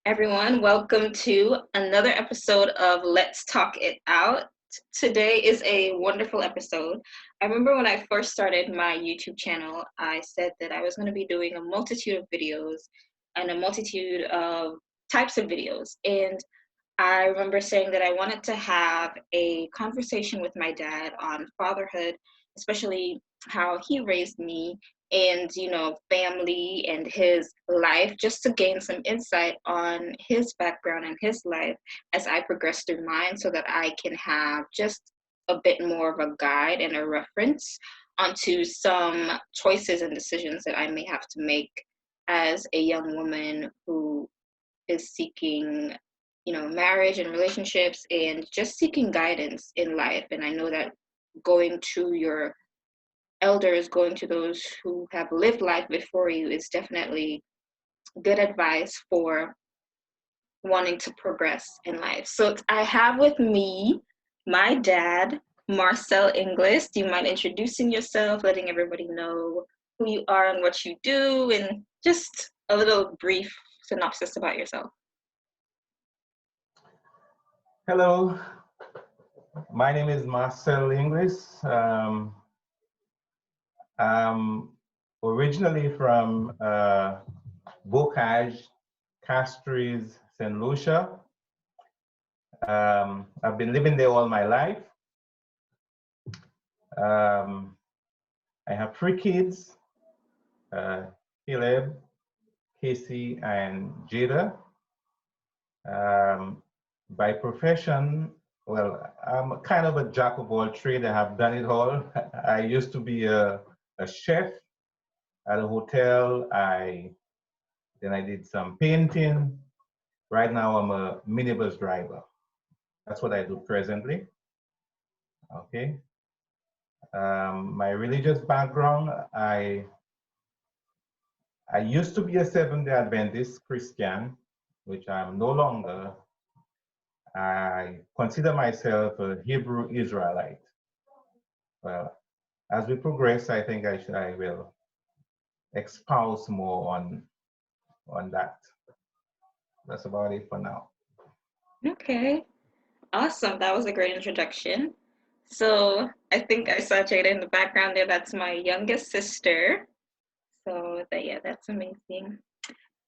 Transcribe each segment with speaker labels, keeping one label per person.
Speaker 1: Everyone. Welcome to another episode of Let's Talk It Out. Today is a wonderful episode. I remember when I first started my YouTube channel, I said that I was going to be doing a multitude of videos and a multitude of types of videos. And I remember saying that I wanted to have a conversation with my dad on fatherhood, especially how he raised me and, family and his life, just to gain some insight on his background and his life as I progress through mine so that I can have just a bit more of a guide and a reference onto some choices and decisions that I may have to make as a young woman who is seeking marriage and relationships and just seeking guidance in life. And I know that going to your elders, going to those who have lived life before you, is definitely good advice for wanting to progress in life. So I have with me my dad, Marcel Inglis. Do you mind introducing yourself, letting everybody know who you are and what you do, and just a little brief synopsis about yourself?
Speaker 2: Hello, my name is Marcel Inglis. I'm originally from Bocage, Castries, St. Lucia. I've been living there all my life. Um, I have three kids, Caleb, Casey, and Jada. Um, by profession, well, I'm kind of a jack of all trades. I have done it all. I used to be a chef at a hotel. Then I did some painting. Right now, I'm a minibus driver. That's what I do presently. Okay. My religious background, I used to be a Seventh-day Adventist Christian, which I'm no longer. I consider myself a Hebrew Israelite. Well, as we progress, I think I will espouse more on that. That's about it for now.
Speaker 1: Okay, awesome. That was a great introduction. So I think I saw Jada in the background there. That's my youngest sister. So yeah, that's amazing.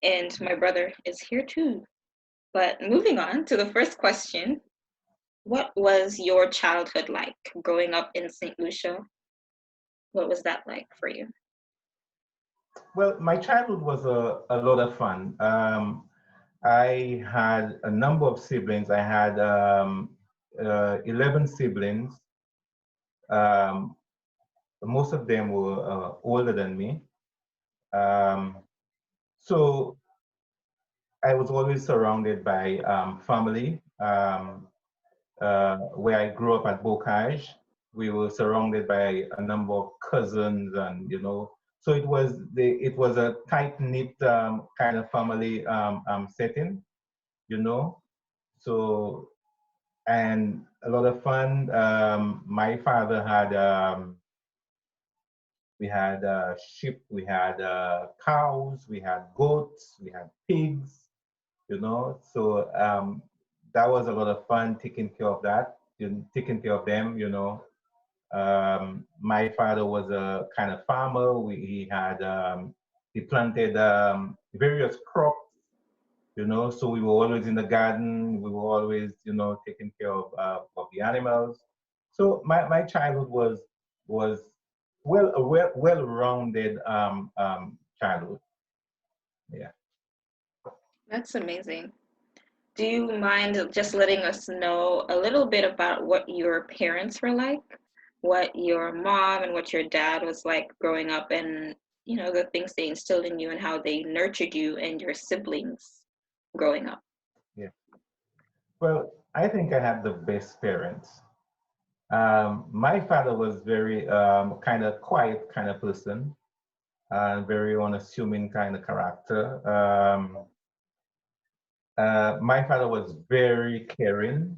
Speaker 1: And my brother is here too. But moving on to the first question, what was your childhood like growing up in St. Lucia? What was that like for you?
Speaker 2: Well, my childhood was a lot of fun. I had a number of siblings. I had 11 siblings. Um, Most of them were older than me. Um, so I was always surrounded by family. Where I grew up at Bocage, we were surrounded by a number of cousins, and so it was a tight knit kind of family setting, you know. So and a lot of fun. My father had we had sheep, we had cows, we had goats, we had pigs, So that was a lot of fun taking care of that, taking care of them. My father was a kind of farmer. He planted various crops, So we were always in the garden. We were always, taking care of the animals. So my childhood was well-rounded childhood. Yeah.
Speaker 1: That's amazing. Do you mind just letting us know a little bit about what your parents were like? What your mom and what your dad was like growing up, and the things they instilled in you and how they nurtured you and your siblings growing up?
Speaker 2: Yeah. Well, I think I had the best parents. My father was very kind of quiet kind of person, and very unassuming kind of character. My father was very caring.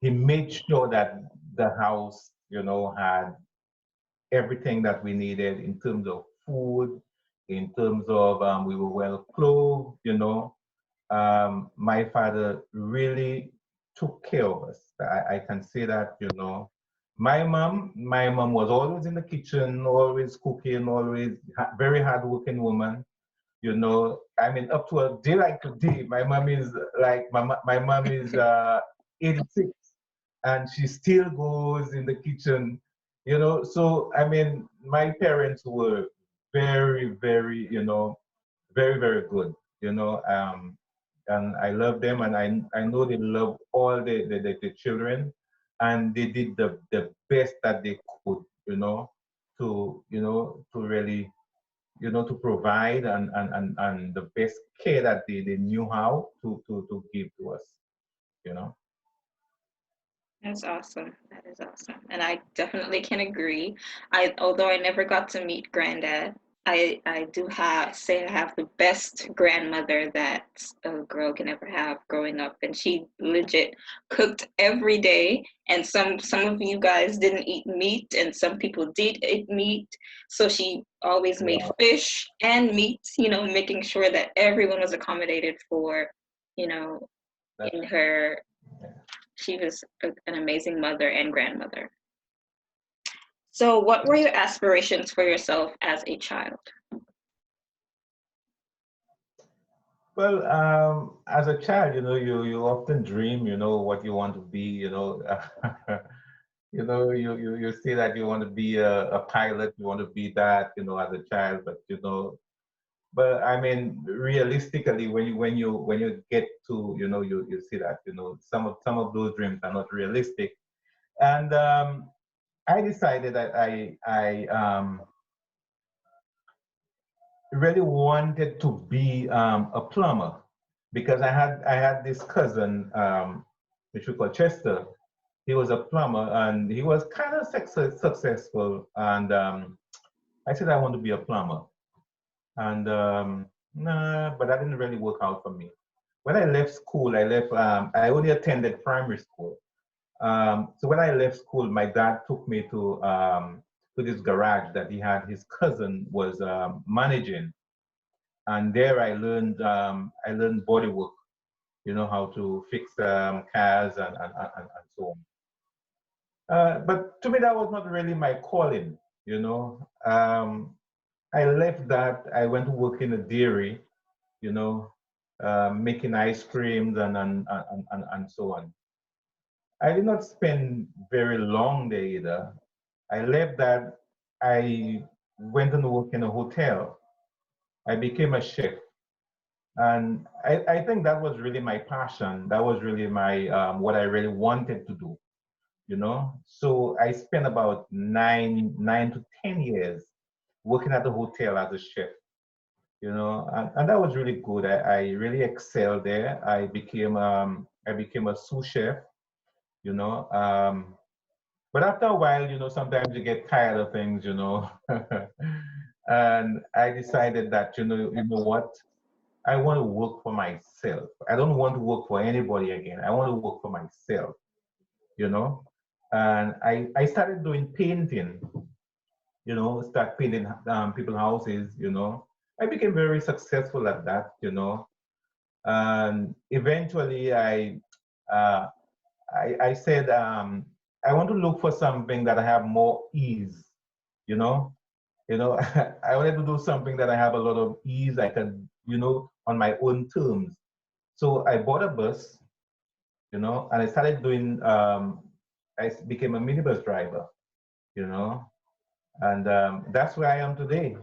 Speaker 2: He made sure that the house, had everything that we needed in terms of food, in terms of we were well clothed, you know. My father really took care of us. I can say that, you know. My mom was always in the kitchen, always cooking, always very hardworking woman. You know, I mean, up to a day like today, my mom is my mom is 86, and she still goes in the kitchen. You know, so I mean, my parents were very, very, you know, very, very good. You know, and I love them, and I know they love all the children, and they did the best that they could. To really to provide and the best care that they knew how to give to us, you know.
Speaker 1: That's awesome. That is awesome. And I definitely can agree. Although I never got to meet Granddad, I do say I have the best grandmother that a girl can ever have growing up. And she legit cooked every day. And some of you guys didn't eat meat, and some people did eat meat. So she always made
Speaker 2: Yeah,
Speaker 1: fish and meat, making sure that everyone was accommodated for, you know,
Speaker 2: that,
Speaker 1: in her.
Speaker 2: yeah.
Speaker 1: She was an amazing mother and grandmother. So, what were your aspirations for yourself as a child?
Speaker 2: Well, as a child, you often dream, what you want to be, you say that you want to be a pilot, you want to be that, as a child, but I mean, realistically, when you get to, you see that, some of those dreams are not realistic. And I decided that I really wanted to be a plumber because I had this cousin, which we call Chester. He was a plumber and he was kind of successful. And I said I want to be a plumber. And nah, but that didn't really work out for me. When I left school, I only attended primary school. So when I left school, my dad took me to this garage that he had his cousin was managing, and there I learned body work. How to fix cars and so on. But to me, that was not really my calling. I left that. I went to work in a dairy. You know, making ice creams and so on. I did not spend very long there either. I left that. I went and worked in a hotel. I became a chef. And I think that was really my passion. That was really my what I really wanted to do. So I spent about 9 to 10 years working at the hotel as a chef. And that was really good. I really excelled there. I became a sous chef, you know. But after a while, sometimes you get tired of things. And I decided that, you know what? I want to work for myself. I don't want to work for anybody again. I want to work for myself, you know. And I started doing painting, start painting people's houses. I became very successful at that. And eventually uh, I said, I want to look for something that I have more ease, you know. I wanted to do something that I have a lot of ease. I can, on my own terms. So I bought a bus, and I started doing. I became a minibus driver, you know, and that's where I am today.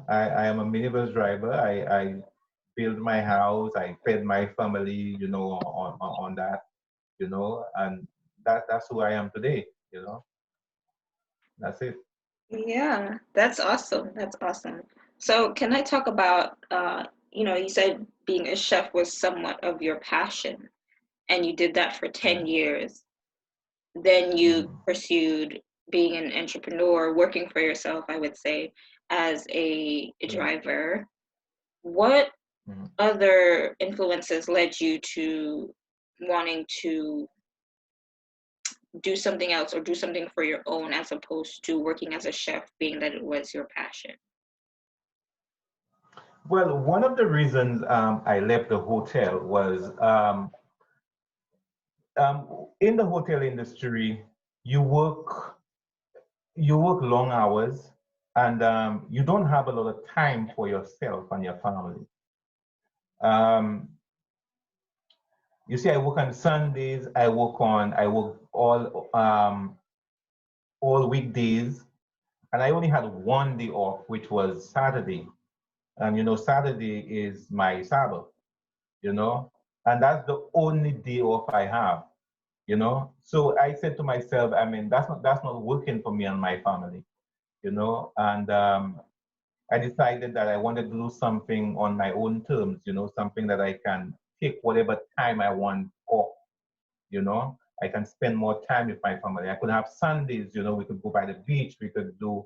Speaker 2: I am a minibus driver. I built my house. I fed my family, on that, and that's who I am today. That's it.
Speaker 1: Yeah, that's awesome. That's awesome. So, can I talk about, you said being a chef was somewhat of your passion, and you did that for
Speaker 2: Yeah.
Speaker 1: 10 years. Then you
Speaker 2: Mhm.
Speaker 1: pursued being an entrepreneur, working for yourself, I would say, as a
Speaker 2: Yeah.
Speaker 1: driver. What
Speaker 2: Mhm.
Speaker 1: other influences led you to wanting to do something else or do something for your own as opposed to working as a chef, being that it was your passion?
Speaker 2: Well, one of the reasons I left the hotel was in the hotel industry, you work you work long hours, and you don't have a lot of time for yourself and your family. Um, you see, I work on Sundays. I work all weekdays, and I only had one day off, which was Saturday. And Saturday is my Sabbath. You know, and that's the only day off I have. So I said to myself, I mean, that's not working for me and my family. And I decided that I wanted to do something on my own terms. Something that I can take whatever time I want off. I can spend more time with my family. I could have Sundays. We could go by the beach. We could do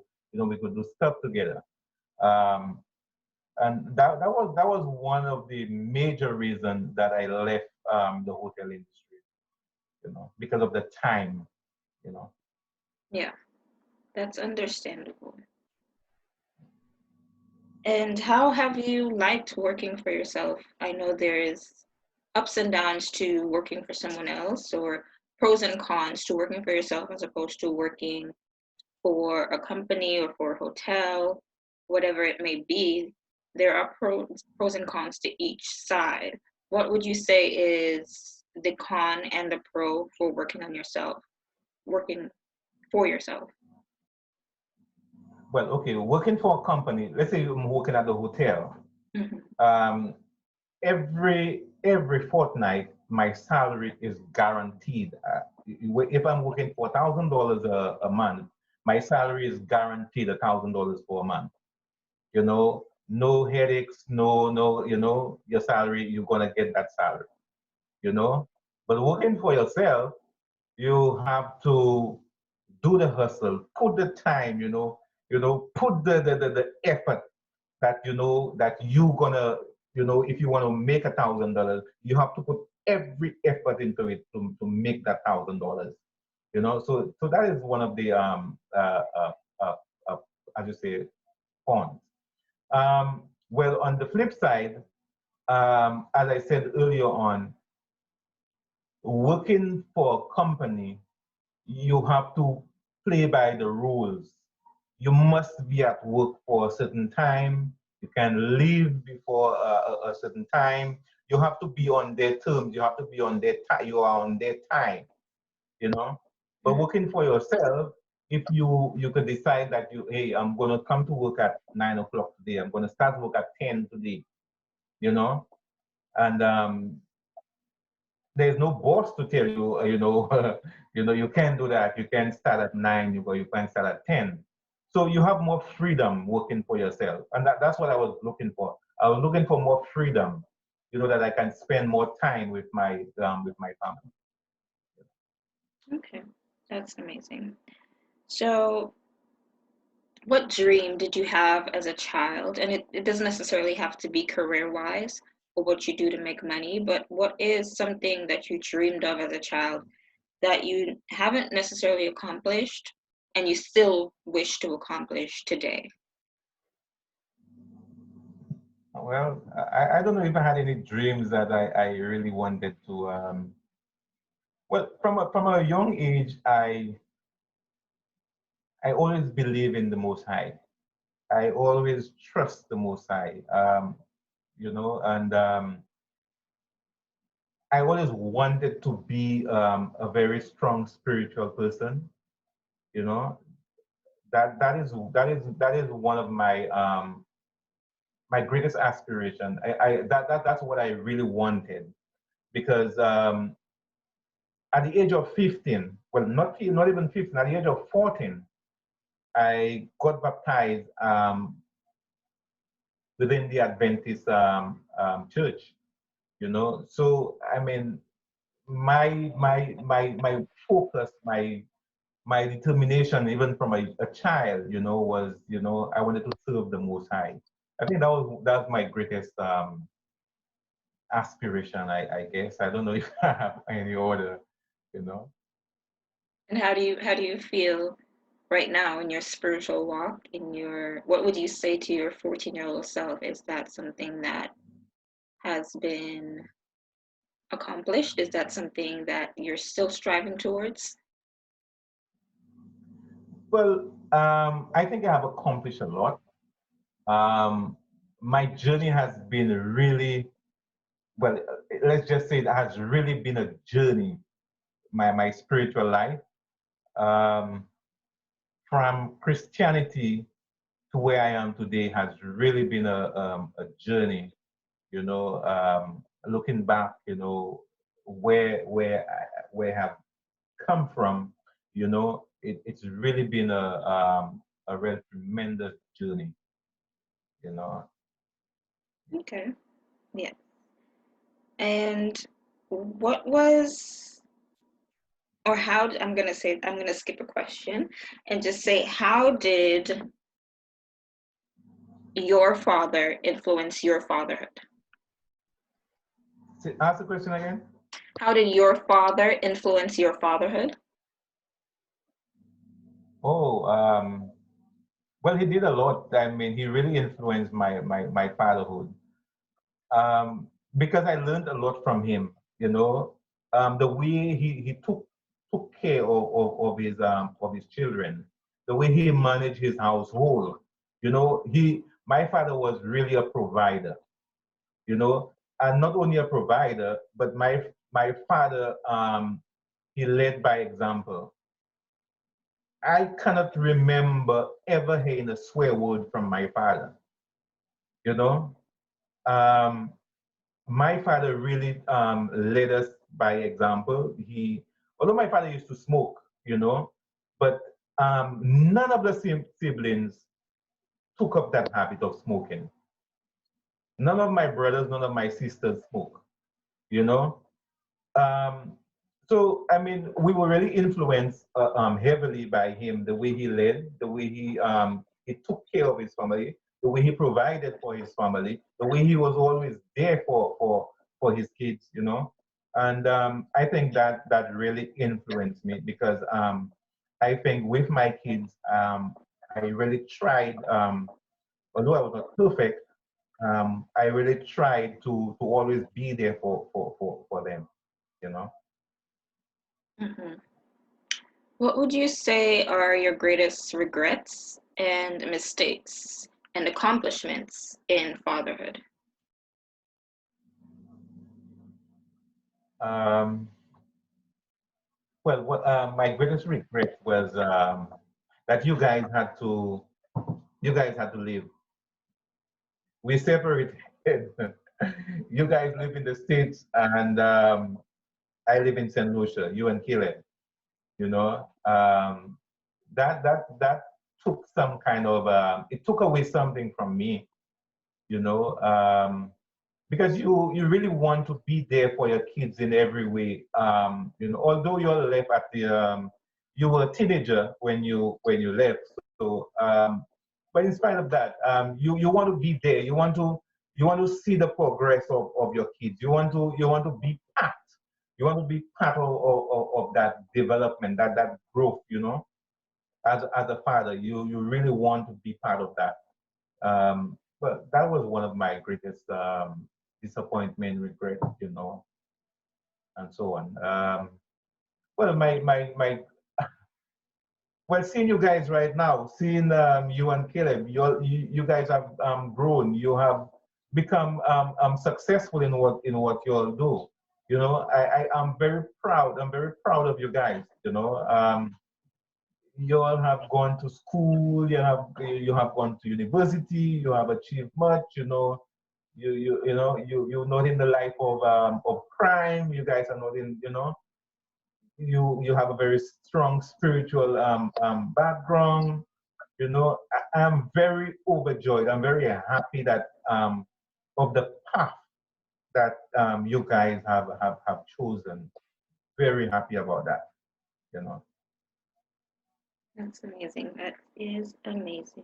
Speaker 2: stuff together. Um, and that was one of the major reasons that I left the hotel industry. Because of the time. You know.
Speaker 1: Yeah, that's understandable. And how have you liked working for yourself? I know there is ups and downs to working for someone else, or pros and cons to working for yourself as opposed to working for a company or for a hotel, whatever it may be. There are pros and cons to each side. What would you say is the con and the pro for working on yourself, working for yourself?
Speaker 2: Well, okay, working for a company. Let's say I'm working at the hotel.
Speaker 1: Hmm.
Speaker 2: Um, every fortnight, my salary is guaranteed. If I'm working for $1,000 a month, my salary is guaranteed $1,000 for a month. No headaches, no. Your salary, you're gonna get that salary. You know, but working for yourself, you have to do the hustle, put the time. Put the effort that that you gonna if you want to make $1,000, you have to put every effort into it to make that $1,000. So that is one of the uh, uh, as you say, cons. Well, on the flip side, as I said earlier on, working for a company, you have to play by the rules. You must be at work for a certain time. You can leave before a certain time. You have to be on their terms. You have to be on their time. You are on their time. You know. But
Speaker 1: Hmm.
Speaker 2: working for yourself, if you could decide that hey, I'm gonna come to work at 9 o'clock today. I'm gonna start work at 10 today. You know, and there's no boss to tell you, you can't do that. You can't start at 9, you can't start at 10. So you have more freedom working for yourself. And that's what I was looking for. I was looking for more freedom, that I can spend more time with my family.
Speaker 1: Okay, that's amazing. So, what dream did you have as a child? And it doesn't necessarily have to be career wise or what you do to make money, but what is something that you dreamed of as a child that you haven't necessarily accomplished and you still wish to accomplish today?
Speaker 2: Well, I don't know if I had any dreams that I really wanted to. Well, from a young age, I always believe in the Most High. I always trust the Most High. And I always wanted to be a very strong spiritual person. You know, that is one of my greatest aspiration. That's what I really wanted because at the age of 15, well, not even 15, at the age of 14, I got baptized within the Adventist church. So I mean, my focus, my determination, even from a child, was I wanted to serve the Most High. I think that was my greatest aspiration. I guess I don't know if I have any other. You know.
Speaker 1: And how do you feel right now in your spiritual walk, what would you say to your 14-year-old self? Is that something that has been accomplished? Is that something that you're still striving towards?
Speaker 2: Well, I think I have accomplished a lot. Um, my journey has been really, well, let's just say it has really been a journey, my spiritual life. Um, from Christianity to where I am today has really been a journey, looking back, where I have come from, it's really been a real tremendous journey, you know.
Speaker 1: Okay. Yeah. And what was, or how, I'm going to skip a question and just say, how did your father influence your fatherhood?
Speaker 2: Ask the question again.
Speaker 1: How did your father influence your fatherhood?
Speaker 2: Oh, well, he did a lot. I mean, he really influenced my fatherhood. Because I learned a lot from him, the way he took care of his children, the way he managed his household. My father was really a provider, and not only a provider, but my father, he led by example. I cannot remember ever hearing a swear word from my father, you know. Um, my father really led us by example. Although my father used to smoke, but none of the siblings took up that habit of smoking. None of my brothers, none of my sisters smoke, you know. Um, so I mean, we were really influenced heavily by him, the way he led, the way he took care of his family, the way he provided for his family, the way he was always there for his kids, And I think that really influenced me because I think with my kids, I really tried, although I was not perfect, I really tried to always be there for them, you know.
Speaker 1: Hmm. What would you say are your greatest regrets and mistakes and accomplishments in fatherhood?
Speaker 2: Um, well, what my greatest regret was that you guys had to leave. We separated. You guys live in the States, and I live in St. Lucia. You and Caleb, you know. That took some kind of it took away something from me, you know. Because you really want to be there for your kids in every way. Although you're left at the you were a teenager when you left. So, but in spite of that, you want to be there. You want to see the progress of your kids. You want to be part. You want to be part of that development, that growth. As a father, you really want to be part of that. But that was one of my greatest disappointment, regret, and so on. Well, well, seeing you guys right now, seeing you and Caleb, you guys have grown. You have become successful in what you all do. I'm very proud. I'm very proud of you guys. You all have gone to school, you have gone to university, you have achieved much, you're not in the life of crime. You guys are not in, you have a very strong spiritual background. I'm very overjoyed. I'm very happy that of the path that you guys have chosen. Very happy about that, you know.
Speaker 1: That's amazing. That is amazing.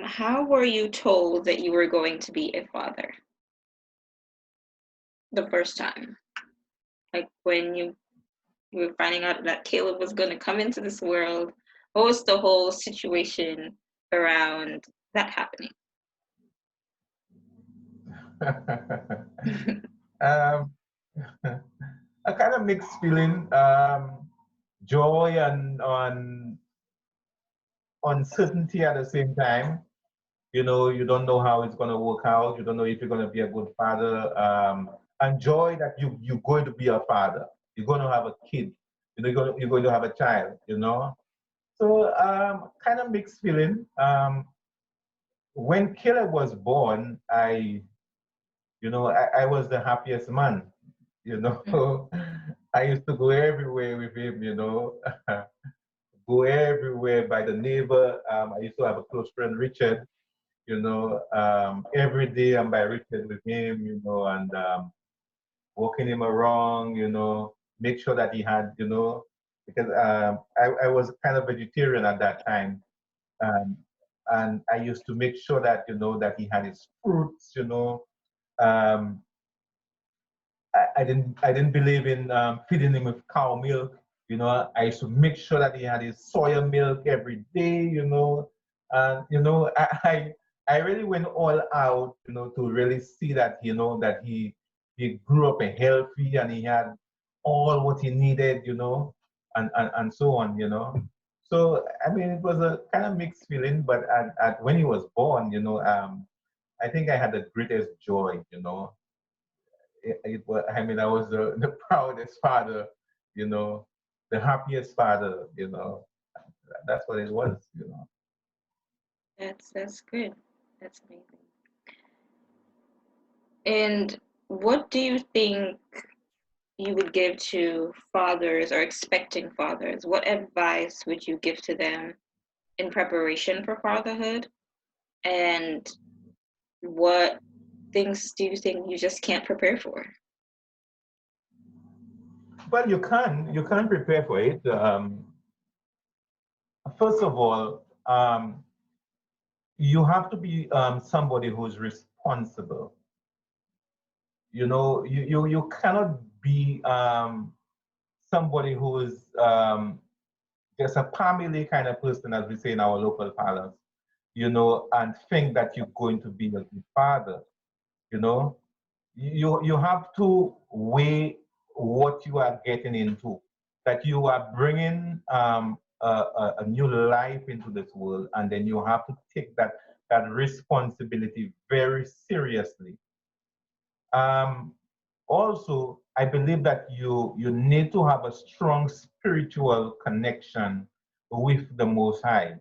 Speaker 1: How were you told that you were going to be a father the first time? Like when you we were finding out that Caleb was going to come into this world. What was the whole situation around that happening?
Speaker 2: um, a kind of mixed feeling, joy and uncertainty at the same time. You know, you don't know how it's going to work out. You don't know if you're going to be a good father. And joy that you're going to be a father. You're going to have a kid. You know, you're going to have a child. You know, so kind of mixed feeling. When Caleb was born, I was the happiest man. You know, I used to go everywhere with him. You know, go everywhere by the neighbor. I used to have a close friend, Richard. You know, every day I'm by Richard with him. You know, and walking him around. You know, make sure that he had. You know, because I was kind of vegetarian at that time. Um, and I used to make sure that that he had his fruits. Um, I didn't believe in feeding him with cow milk. I used to make sure that he had his soya milk every day. And I really went all out. To really see that that he grew up healthy and he had all what he needed. And so on. So I mean, it was a kind of mixed feeling, but when he was born, I think I had the greatest joy. I mean, I was the proudest father, you know, the happiest father. That's what it was.
Speaker 1: That's good. That's amazing. And what do you think you would give to fathers or expecting fathers? What advice would you give to them in preparation for fatherhood? And what things do you think you just can't prepare for?
Speaker 2: Well, you can prepare for it. First of all, you have to be somebody who's responsible. You cannot be somebody who is just a family kind of person, as we say in our local parlance, and think that you're going to be a good father. You know, you have to weigh what you are getting into, that you are bringing a new life into this world, and then you have to take that responsibility very seriously. Um, Also, I believe that you need to have a strong spiritual connection with the Most High.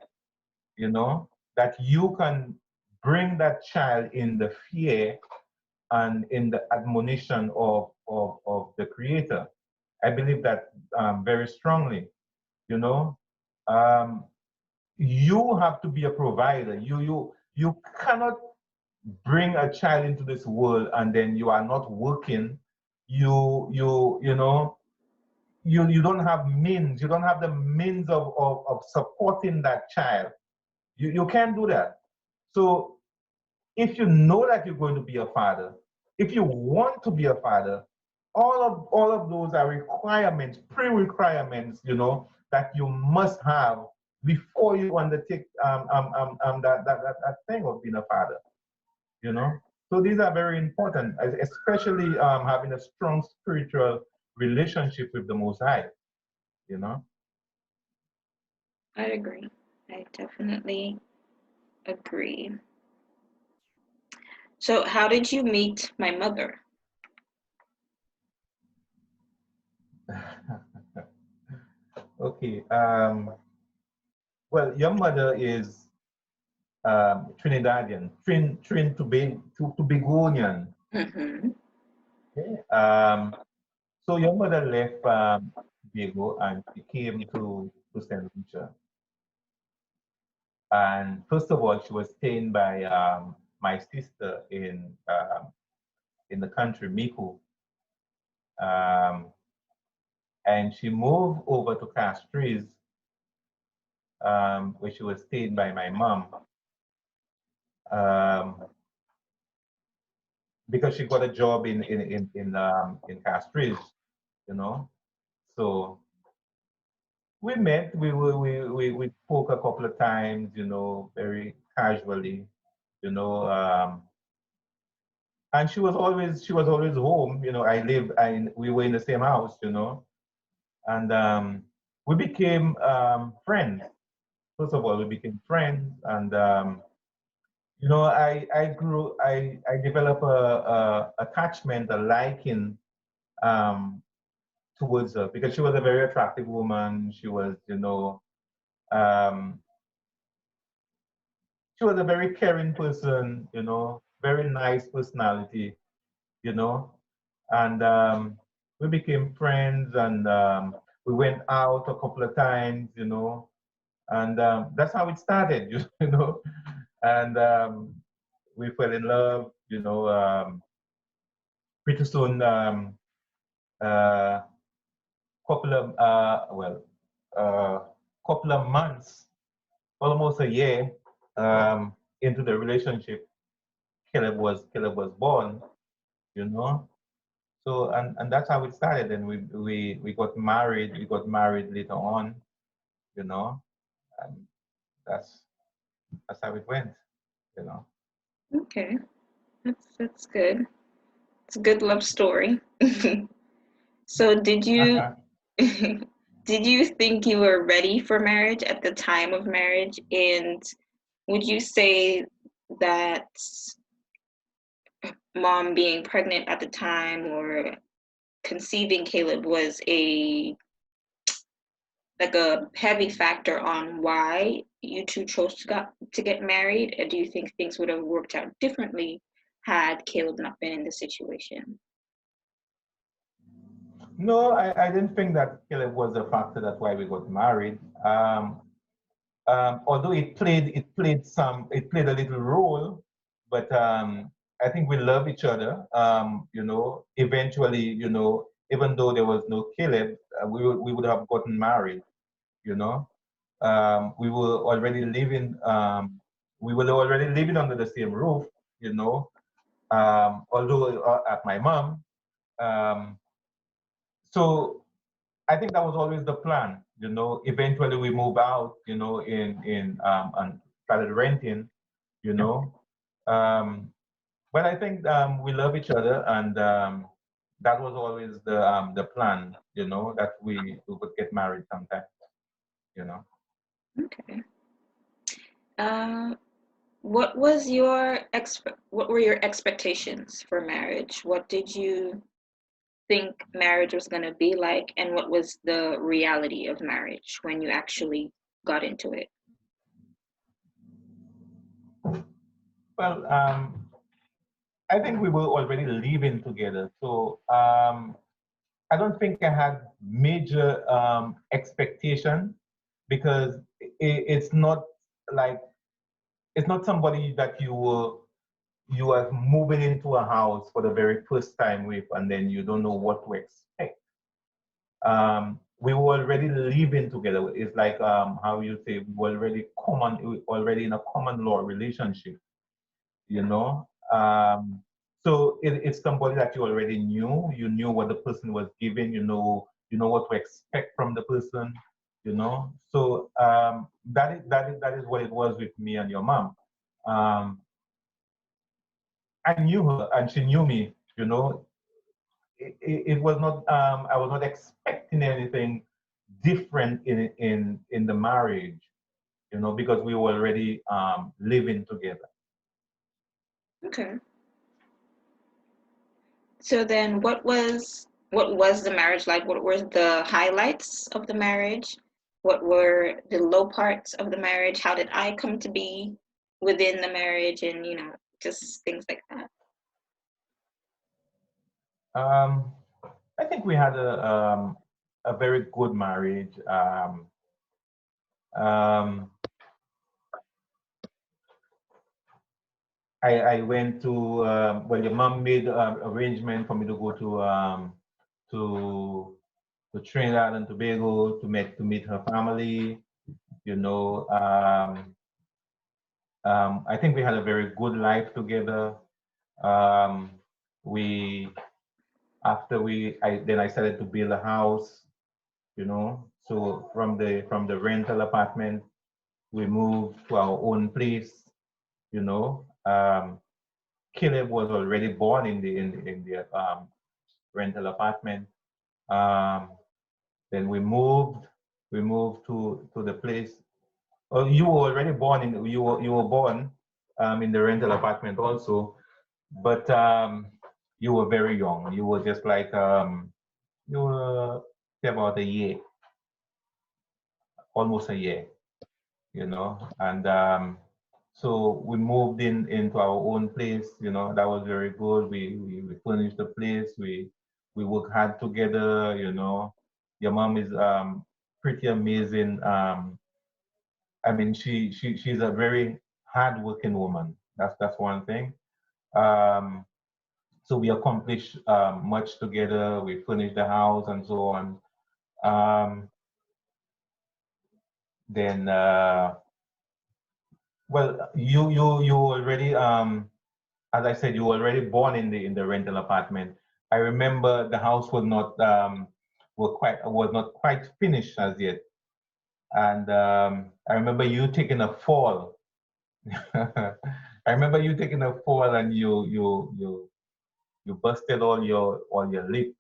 Speaker 2: That you can bring that child in the fear and in the admonition of the Creator. I believe that very strongly. You know, um, you have to be a provider. You cannot bring a child into this world and then you are not working. You don't have means. You don't have the means of supporting that child. You can't do that. So if you know that you're going to be a father, if you want to be a father, all of those are requirements, pre-requirements, that you must have before you undertake that thing of being a father. you know. So these are very important, especially having a strong spiritual relationship with the Most High. You know.
Speaker 1: I agree. I definitely agree. So, how did you meet my mother?
Speaker 2: Okay. Well, your mother is Trinidadian, Tobagonian.
Speaker 1: Mm-hmm.
Speaker 2: Okay. So your mother left Tobago and she came to St. Lucia. And first of all, she was staying by my sister in the country, Miku. Um, and she moved over to Castries, where she was staying by my mom, um, because she got a job in Castries, you know. So we met. We spoke a couple of times, very casually, you know. And she was always home. We were in the same house, and we became friends. First of all, we became friends, and I developed a attachment, a liking um, towards her because she was a very attractive woman. Um, she was a very caring person, very nice personality, you know, and we became friends, and we went out a couple of times, and that's how it started, and we fell in love, pretty soon. Uh, couple of well, uh, couple of months, almost a year into the relationship, Caleb was born, you know. So and that's how it started. And we got married. We got married later on, you know, and that's that's how it went, you know.
Speaker 1: Okay, that's good. It's a good love story. So did you think you were ready for marriage at the time of marriage? And would you say that mom being pregnant at the time or conceiving Caleb was a heavy factor on why you two chose to get married? Or do you think things would have worked out differently had Caleb not been in the situation?
Speaker 2: No, I didn't think that Caleb was a factor. That's why we got married. Although it played a little role, but I think we love each other. Eventually, even though there was no Caleb, we would have gotten married. You know, we were already living. We were already living under the same roof. You know, although at my mom. Um, so I think that was always the plan. Eventually we moved out. And started renting. You know, um, but I think we love each other, and that was always the plan. That we would get married sometime. You know.
Speaker 1: Okay. Uh, what were your expectations for marriage? What did you think marriage was going to be like, and what was the reality of marriage when you actually got into it?
Speaker 2: Well, I think we were already living together, so I don't think I had major expectation because it's not like it's not somebody that you are moving into a house for the very first time with, and then you don't know what to expect. We were already living together. It's like how you say we already in a common law relationship, you know. So it's somebody that you already knew. You knew what the person was giving. You know what to expect from the person. So that is what it was with me and your mom. Um, I knew her and she knew me. It was not. I was not expecting anything different in the marriage. Because we were already living together.
Speaker 1: Okay. So then what was the marriage like? What were the highlights of the marriage? What were the low parts of the marriage? How did I come to be within the marriage, and just things like that?
Speaker 2: Um, I think we had a very good marriage. Um, I went to well, your mom made arrangement for me to go to to Trinidad and Tobago to meet her family. You know, I think we had a very good life together. Um, we After I started to build a house. you know. So from the rental apartment, we moved to our own place, you know. Caleb was already born in the rental apartment. Um, then we moved to the place. Oh, you were already born in you were born in the rental apartment also, but you were very young. You were just like you were about a year, almost a year, you know. And so we moved in into our own place. You know, that was very good. We furnished the place. We worked hard together. You know, your mom is pretty amazing. I mean, she's a very hardworking woman. That's one thing. Um, so we accomplished much together. We furnished the house and so on. Um, then, well, you already as I said, you were already born in the rental apartment. I remember the house was not quite finished as yet, and I remember you taking a fall. I remember you taking a fall and you busted all your lip,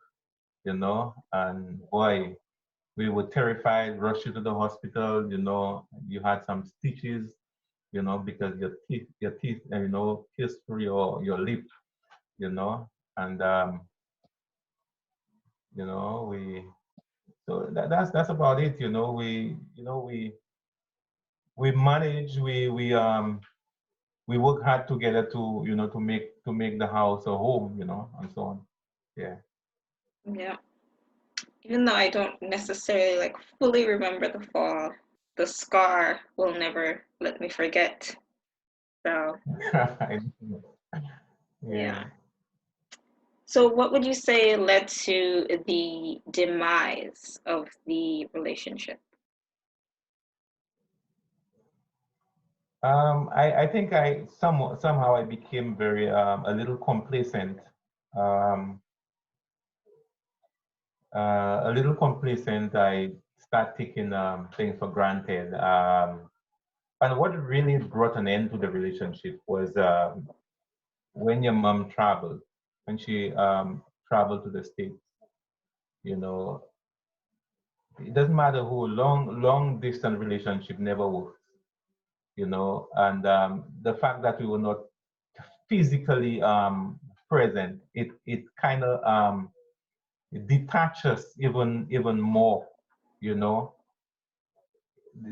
Speaker 2: you know, and boy, we were terrified, rushed you to the hospital, you know, you had some stitches, you know, because your teeth, you know, pierced through your lip, you know, and you know, that's about it, you know, we manage, we work hard together to, you know, to make the house a home, you know, and so on. Yeah.
Speaker 1: Yeah. Even though I don't necessarily like fully remember the fall, the scar will never let me forget. So,
Speaker 2: Yeah.
Speaker 1: yeah. So, what would you say led to the demise of the relationship?
Speaker 2: I think somehow I became very a little complacent, um, a little complacent. I start taking things for granted. And what really brought an end to the relationship was when your mom traveled, when she traveled to the States. You know, it doesn't matter who, long distance relationship never works. You know, and the fact that we were not physically present, it kind of detaches even more, you know,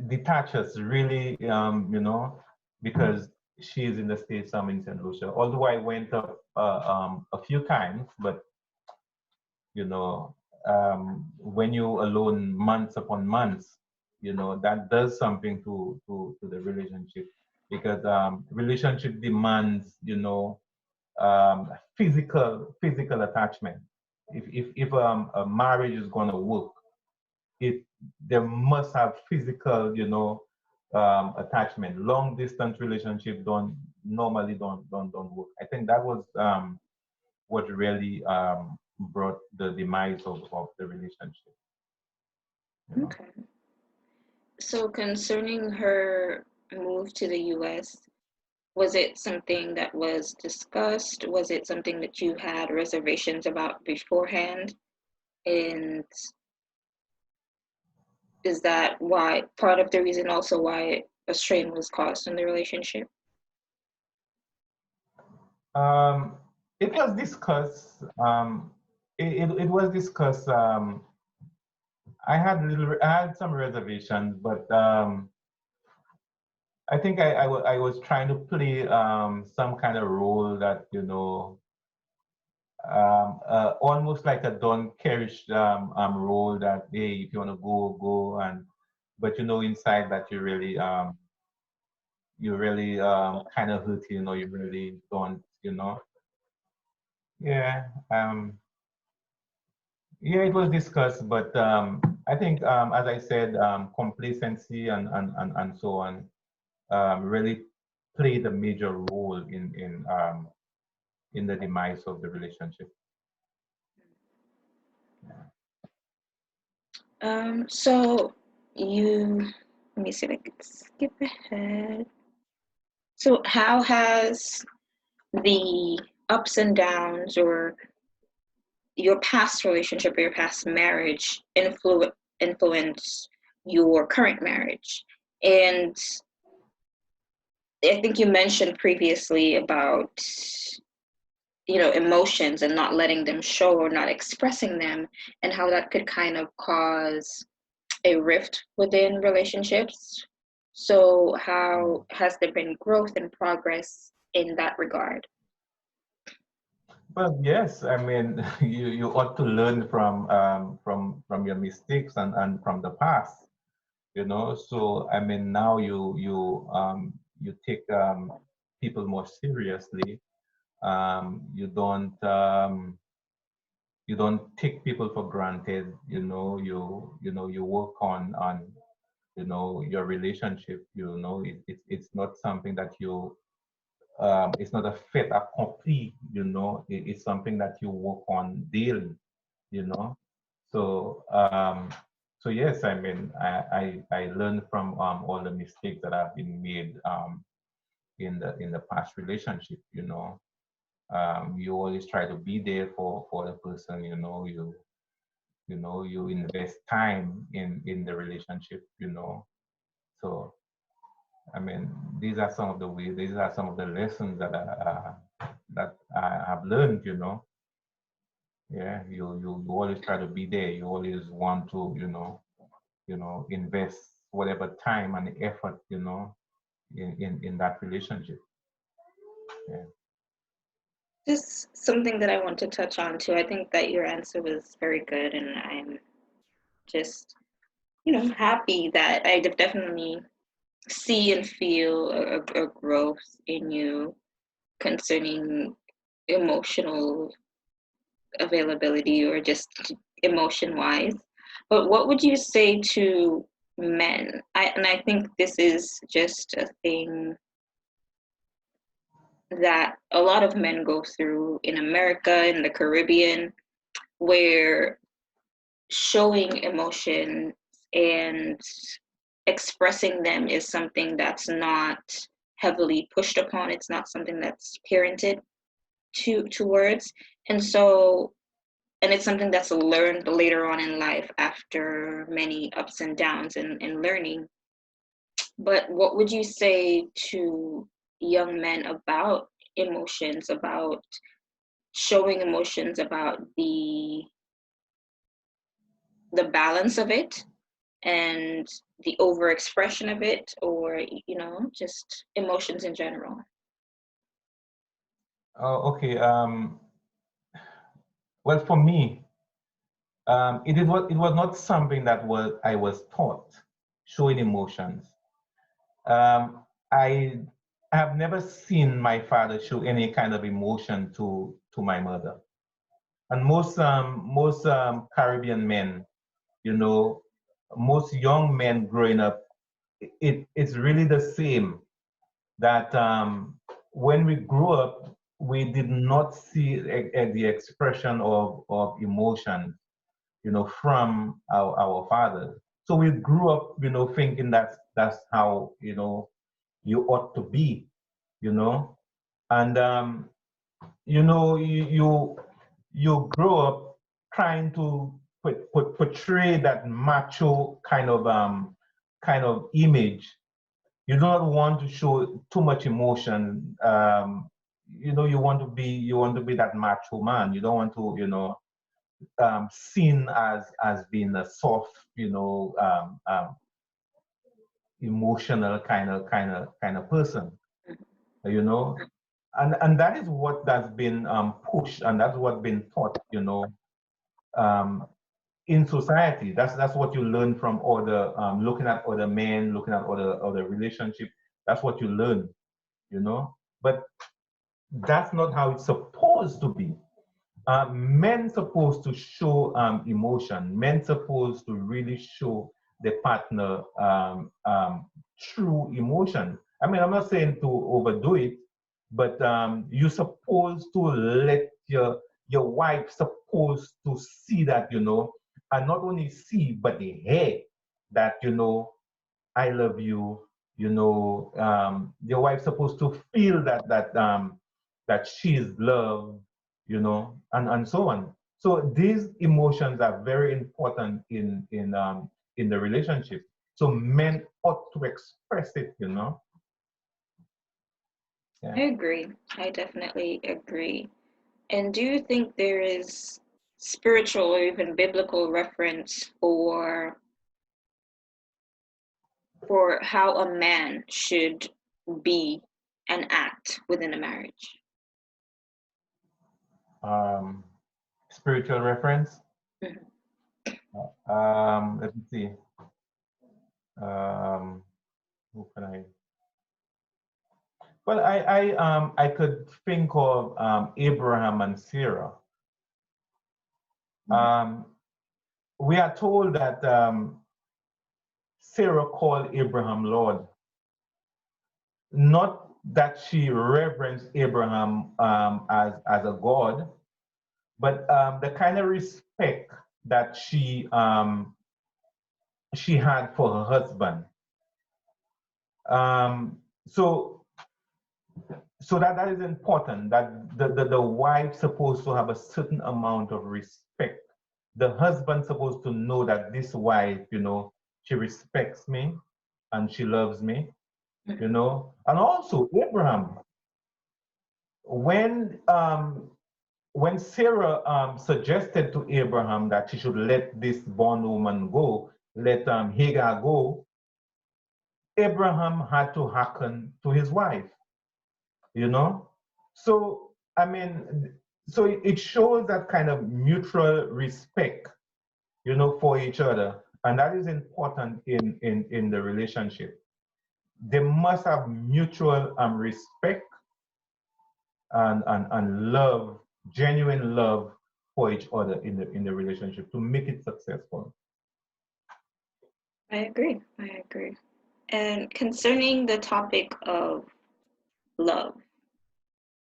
Speaker 2: detaches really, you know, because she's in the States, I'm in St. Lucia. Although I went up a few times, but you know, when you alone months upon months, you know, that does something to the relationship because relationship demands, you know, physical attachment. If a marriage is going to work, it there must have physical, you know, attachment. Long distance relationship don't work. I think that was what really brought the demise of the relationship. You know.
Speaker 1: Okay. So, concerning her move to the US, was it something that was discussed? Was it something that you had reservations about beforehand? And is that why part of the reason also why a strain was caused in the relationship?
Speaker 2: Um, it was discussed. It was discussed. I had some reservations, but I think I was trying to play some kind of role that you know almost like a Don Kerrish role that hey, if you want to go, go, and but you know inside that you really kind of hurt, you know, you really don't, you know. Yeah, yeah, it was discussed, but I think as I said, complacency and so on really played a major role in the demise of the relationship.
Speaker 1: So you, let me see if I could skip ahead. So how has the ups and downs or your past relationship or your past marriage influence your current marriage? And I think you mentioned previously about, emotions and not letting them show or not expressing them, and how that could kind of cause a rift within relationships. So how has there been growth and progress in that regard?
Speaker 2: Well, yes, I mean, you ought to learn from your mistakes and from the past, you know. So I mean, now you take people more seriously. You don't take people for granted. You work on your relationship. It's not something that it's not a fait accompli. It's something that you work on daily. You know, so so yes, I mean, I learned from all the mistakes that have been made in the past relationship. You always try to be there for the person. You invest time in the relationship. So I mean, these are some of the ways. These are some of the lessons that I have learned. Yeah, you always try to be there. You always want to invest whatever time and effort in that relationship. Yeah.
Speaker 1: Just something that I want to touch on too. I think that your answer was very good, and I'm just, happy that I definitely see and feel a growth in you concerning emotional availability or just emotion wise. But what would you say to men? And I think this is just a thing that a lot of men go through in America, in the Caribbean, where showing emotion and expressing them is something that's not heavily pushed upon. It's not something that's parented towards. And so, and it's something that's learned later on in life after many ups and downs and learning. But what would you say to young men about emotions, about showing emotions, about the balance of it and the overexpression of it, or just emotions in general?
Speaker 2: Oh, okay. Well, for me, it was not something that I was taught, showing emotions. I have never seen my father show any kind of emotion to my mother. And most Caribbean men, you know, most young men growing up, it's really the same. That when we grew up, we did not see the expression of emotion, from our fathers. So we grew up, thinking that's how, you ought to be, you know. And you grow up trying to portray that macho kind of image. You do not want to show too much emotion. You want to be that macho man. You don't want to, seen as being a soft, emotional kind of person. You know, and that is what that's been pushed, and that's what's been taught. Um, in society. That's what you learn from other looking at other men, looking at other relationship. That's what you learn. But that's not how it's supposed to be. Men supposed to show emotion. Men supposed to really show the partner true emotion. I mean, I'm not saying to overdo it, but you're supposed to let your wife supposed to see that, and not only see but they hear that, I love you. Your wife's supposed to feel that she's loved, and so on. So these emotions are very important in the relationship. So men ought to express it.
Speaker 1: I
Speaker 2: Yeah.
Speaker 1: agree. I definitely agree. And do you think there is spiritual or even biblical reference for how a man should be and act within a marriage?
Speaker 2: Um, Spiritual reference.
Speaker 1: Mhm.
Speaker 2: Let me see. Um, who can I? Well, I could think of Abraham and Sarah.
Speaker 1: Mhm.
Speaker 2: We are told that Sarah called Abraham Lord, not that she reverenced Abraham as a god, but the kind of respect that she had for her husband. Um, so so that is important, that the wife's supposed to have a certain amount of respect. The husband's supposed to know that this wife, she respects me and she loves me,
Speaker 1: Mhm.
Speaker 2: and also Abraham, when Sarah suggested to Abraham that she should let this bondwoman go, let Hagar go, Abraham had to hearken to his wife, you know? So, I mean, so it shows that kind of mutual respect, for each other. And that is important in the relationship. They must have mutual respect and love, genuine love for each other in the relationship to make it successful.
Speaker 1: I agree. I agree. And concerning the topic of love,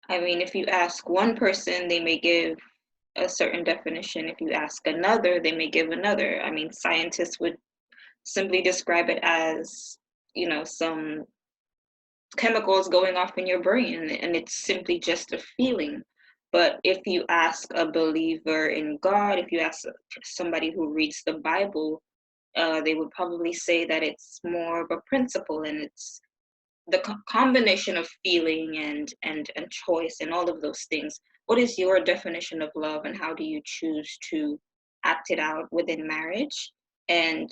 Speaker 1: I mean, if you ask one person, they may give a certain definition. If you ask another, they may give another. I mean, scientists would simply describe it as, some chemicals going off in your brain, and it's simply just a feeling. But if you ask a believer in God, if you ask somebody who reads the Bible, they would probably say that it's more of a principle, and it's the combination of feeling and choice and all of those things. What is your definition of love, and how do you choose to act it out within marriage and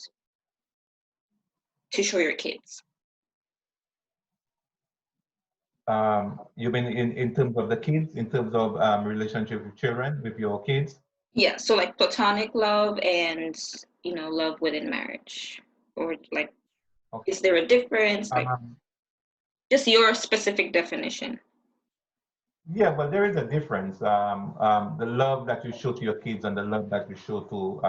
Speaker 1: to show your kids?
Speaker 2: You mean in terms of the kids, in terms of relationship with children, with your kids?
Speaker 1: Yeah, so like platonic love and love within marriage, or like,
Speaker 2: Okay.
Speaker 1: is there a difference? Like,
Speaker 2: Um,
Speaker 1: just your specific definition.
Speaker 2: yeah, well, there is a difference. The love that you show to your kids and the love that you show to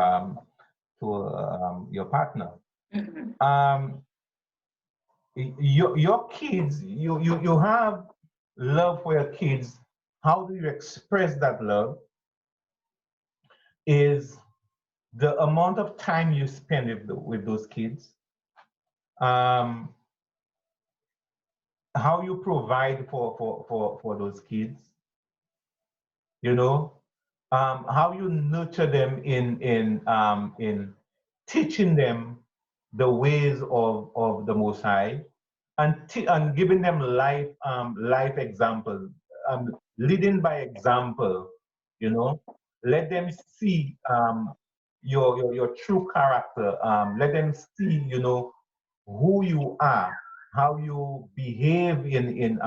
Speaker 2: your partner.
Speaker 1: Hmm.
Speaker 2: Um, your kids, you have love for your kids. How do you express that love is the amount of time you spend with those kids, um, how you provide for those kids, how you nurture them in teaching them the ways of the Most High, and giving them life examples, leading by example. Let them see your true character. Let them see who you are, how you behave in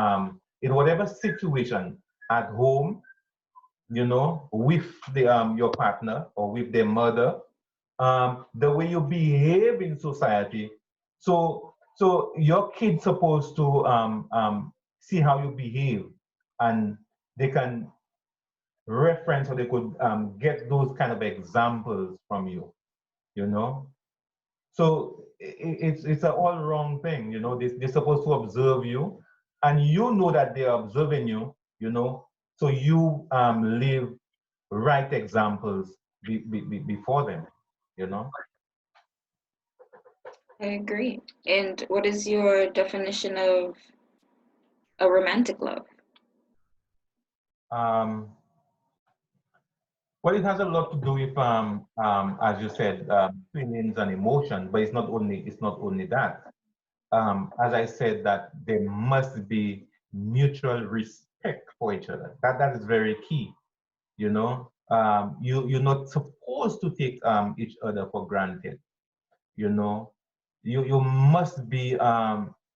Speaker 2: whatever situation, at home, with your partner or with their mother, the way you behave in society. So your kids supposed to see how you behave, and they can reference, or they could get those kind of examples from you. You know. So it's an all wrong thing. They're supposed to observe you, and you know that they're observing you. So you live right examples before them. you know.
Speaker 1: I agree. And what is your definition of a romantic love?
Speaker 2: Um, well, it has a lot to do with, as you said, feelings and emotion, but it's not only that. As I said, that there must be mutual respect for each other. That is very key. You know, you're not supposed to take each other for granted. You know, you must be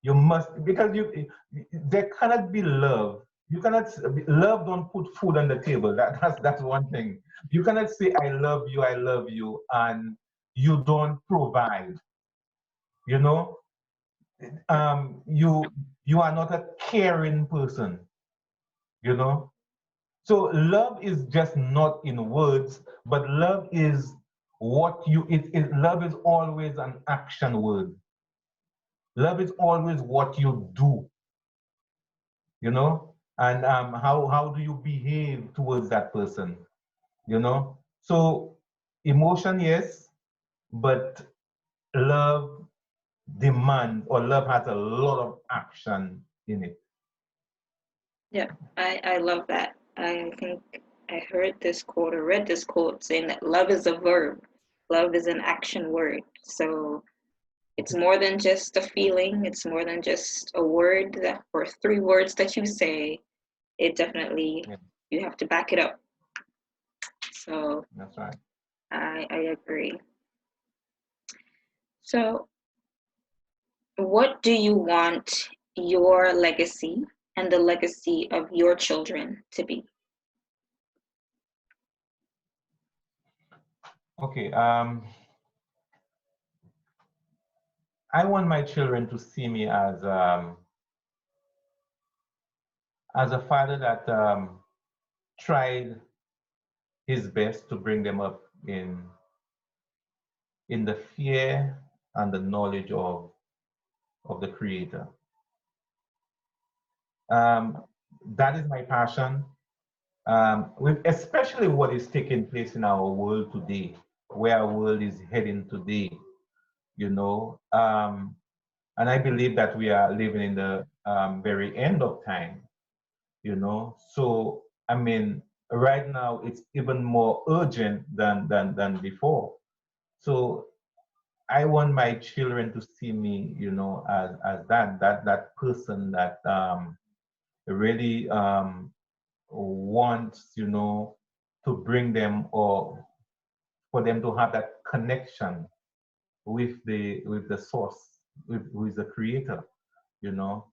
Speaker 2: you must, because there cannot be love. You cannot love don't put food on the table. That's one thing. You cannot say I love you, and you don't provide. You know, you are not a caring person. You know, so love is just not in words, but love is what love is always an action word. Love is always what you do, you know, and how do you behave towards that person, you know? So emotion, yes, but love demands, or love has a lot of action in it.
Speaker 1: Yeah, I love that. I think I heard this quote or read this quote saying that love is a verb, love is an action word. So it's
Speaker 2: Okay.
Speaker 1: more than just a feeling, it's more than just a word that, or three words that you say. It definitely,
Speaker 2: Yeah,
Speaker 1: you have to back it up. So
Speaker 2: that's right.
Speaker 1: I agree. So, what do you want your legacy and the legacy of your children to be?
Speaker 2: Okay. I want my children to see me as a father that tried his best to bring them up in the fear and the knowledge of the Creator. Um, that is my passion, with especially what is taking place in our world today, where our world is heading today, you know. And I believe that we are living in the very end of time, you know. So, I mean, right now it's even more urgent than before. So I want my children to see me, you know, as that person that really wants, you know, to bring them, or for them to have that connection with the source, with the creator, you know.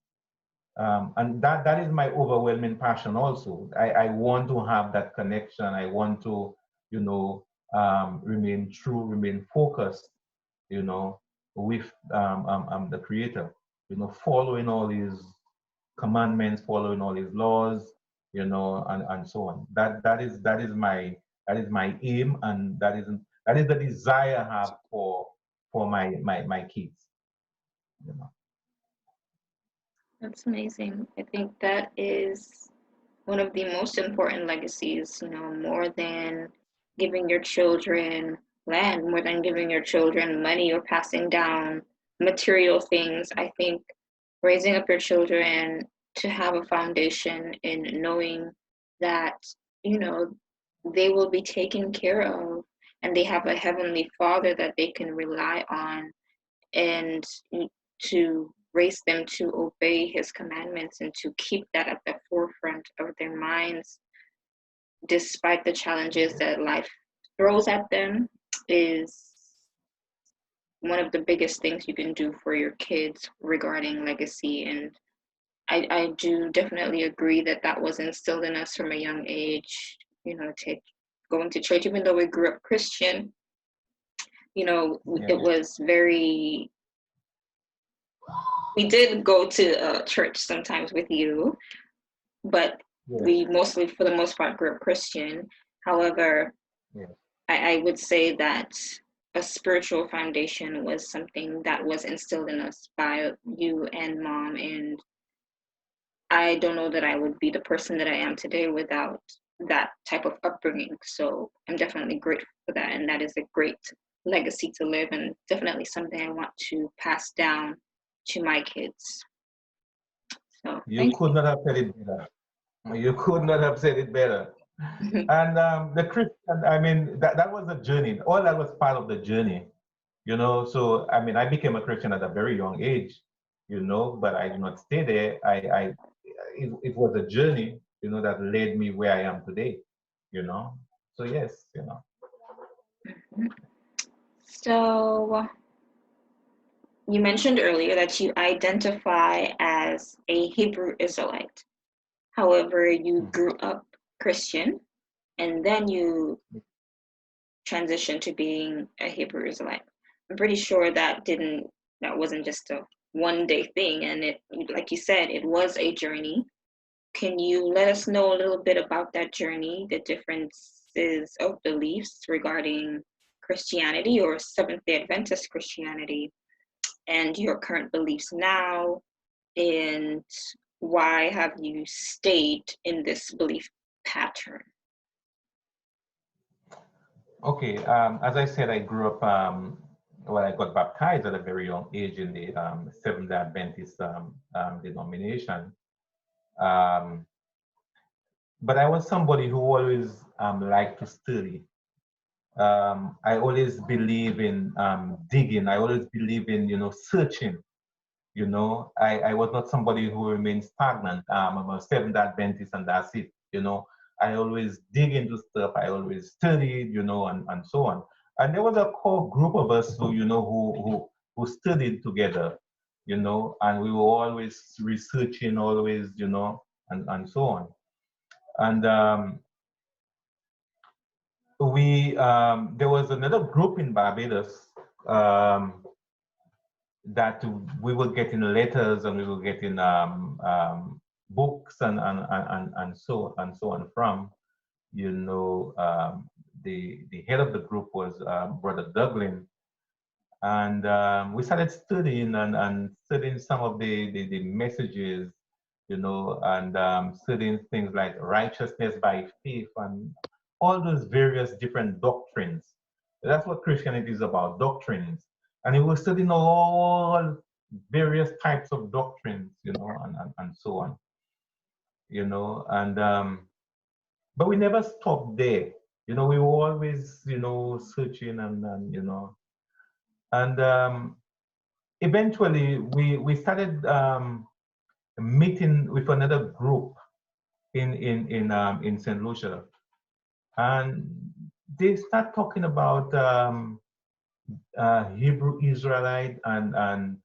Speaker 2: And that is my overwhelming passion also. I want to have that connection. I want to, you know, remain true, remain focused, you know, with the creator, you know, following all his commandments, following all his laws, you know, and so on. That is my aim, and that is the desire I have for my kids, you know.
Speaker 1: That's amazing. I think that is one of the most important legacies, you know, more than giving your children land, more than giving your children money or passing down material things. I think raising up your children to have a foundation in knowing that, you know, they will be taken care of and they have a heavenly father that they can rely on, and to raise them to obey his commandments and to keep that at the forefront of their minds despite the challenges that life throws at them is one of the biggest things you can do for your kids regarding legacy. And I do definitely agree that that was instilled in us from a young age, you know, to going to church, even though we grew up Christian, you know, it
Speaker 2: Yeah,
Speaker 1: was very, we did go to church sometimes with you, but
Speaker 2: yeah,
Speaker 1: we mostly, for the most part, grew up Christian. However,
Speaker 2: yeah.
Speaker 1: I would say that a spiritual foundation was something that was instilled in us by you and mom. And I don't know that I would be the person that I am today without that type of upbringing. So I'm definitely grateful for that. And that is a great legacy to live, and definitely something I want to pass down to my kids. So
Speaker 2: You
Speaker 1: thank
Speaker 2: could not have said it better. You could not have said it better.
Speaker 1: you.
Speaker 2: And the Christian, I mean, that was a journey. All that was part of the journey, you know. So, I mean, I became a Christian at a very young age, you know, but I did not stay there. It was a journey, you know, that led me where I am today, you know. So, yes, you know.
Speaker 1: So you mentioned earlier that you identify as a Hebrew Israelite. However, you grew up Christian and then you transitioned to being a Hebrew Israelite. I'm pretty sure that wasn't just a one day thing, and it, like you said, it was a journey. Can you let us know a little bit about that journey, the differences of beliefs regarding Christianity or Seventh-day Adventist Christianity and your current beliefs now, and why have you stayed in this belief pattern?
Speaker 2: Okay, as I said, I grew up, well, I got baptized at a very young age in the Seventh-day Adventist denomination. Um, but I was somebody who always liked to study. I always believe in digging. I always believe in, you know, searching. You know, I was not somebody who remains stagnant. I'm a Seventh Adventist and that's it. You know, I always dig into stuff. I always studied, you know, and so on. And there was a core group of us who, you know, who studied together, you know, and we were always researching, always, you know, and so on. And there was another group in Barbados um, that we were getting letters and we were getting books and so on from, you know, the head of the group was Brother Dublin, and we started studying and studying some of the messages, you know, and studying things like righteousness by faith and all those various different doctrines. That's what Christianity is about, doctrines. And we were studying all various types of doctrines, you know, and so on, you know, and but we never stopped there. You know, we were always, you know, searching and you know, and eventually we started meeting with another group in St. Lucia, and they start talking about Hebrew Israelite and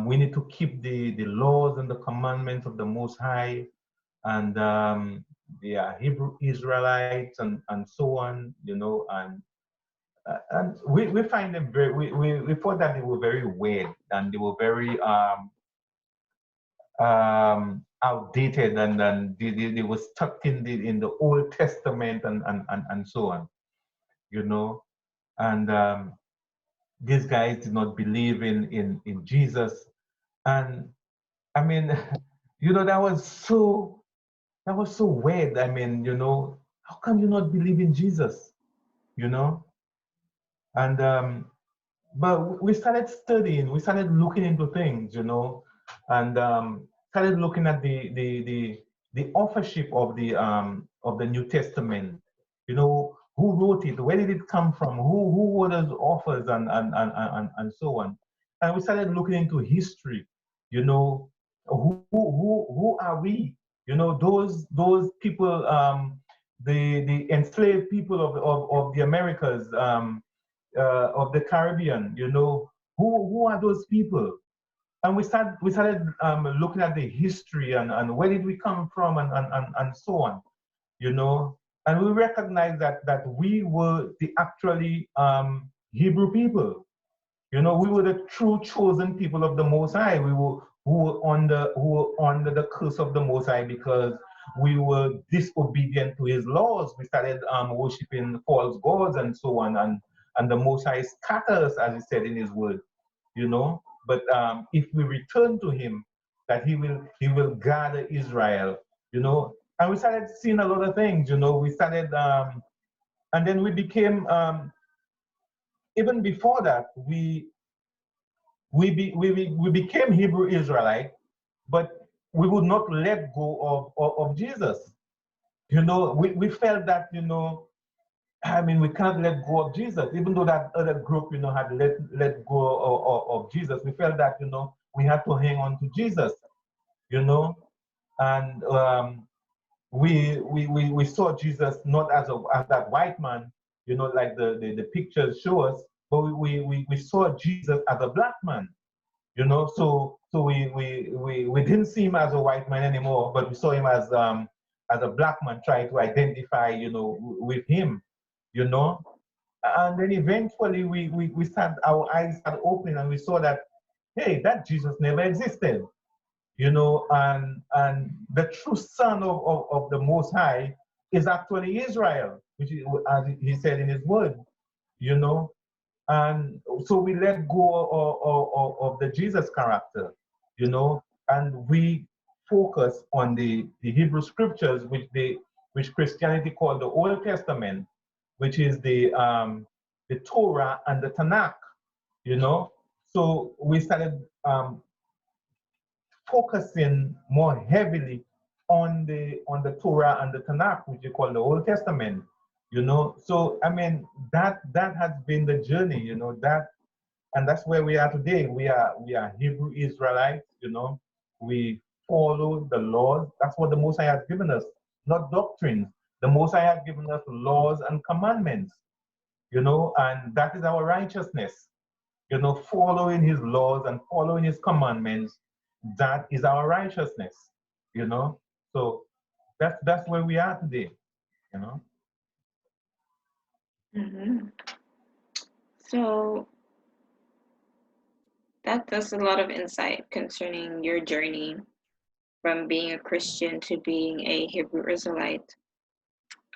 Speaker 2: we need to keep the laws and the commandments of the Most High, and they are Hebrew Israelites and so on, you know, and we find them very we thought that they were very weird and they were very outdated and they were stuck in the Old Testament and so on, you know. And these guys did not believe in Jesus. And I mean, you know, that was so weird. I mean, you know, how come you not believe in Jesus? You know? And but we started studying, we started looking into things, you know, and started looking at the authorship of the New Testament. You know, who wrote it? Where did it come from? Who were those authors and so on. And we started looking into history. You know, who are we? You know, those people, the enslaved people of the Americas. Of the Caribbean, you know, who are those people? And we started looking at the history and where did we come from and so on, you know, and we recognized that we were the actually Hebrew people. You know, we were the true chosen people of the Most High. We were who were under the curse of the Most High because we were disobedient to His laws. We started worshiping false gods and so on, and the Most High scatters, as He said in His Word. You know, but if we return to Him, that He will gather Israel. You know, and we started seeing a lot of things. You know, we started and then we became even before that, we became Hebrew Israelite, but we would not let go of Jesus. You know, we felt that, you know, I mean, we can't let go of Jesus, even though that other group, you know, had let go of Jesus. We felt that, you know, we had to hang on to Jesus, you know, and we saw Jesus not as that white man, you know, like the pictures show us, but we saw Jesus as a black man, you know. So we didn't see him as a white man anymore, but we saw him as a black man, trying to identify, you know, with him, you know. And then eventually we started, our eyes started opening, and we saw that, hey, that Jesus never existed, you know, and the true son of the Most High is actually Israel, which is, as he said in his word, you know. And so we let go of the Jesus character, you know, and we focus on the Hebrew scriptures, which Christianity called the Old Testament, which is the Torah and the Tanakh, you know. So we started focusing more heavily on the Torah and the Tanakh, which you call the Old Testament, you know. So I mean, that has been the journey, you know, and that's where we are today. We are Hebrew Israelites, you know. We follow the laws. That's what the Most High has given us, not doctrines. The Most High has given us laws and commandments, you know, and that is our righteousness. You know, following his laws and following his commandments, that is our righteousness, you know. So that's where we are today, you know.
Speaker 1: Mm-hmm. So that's a lot of insight concerning your journey from being a Christian to being a Hebrew Israelite.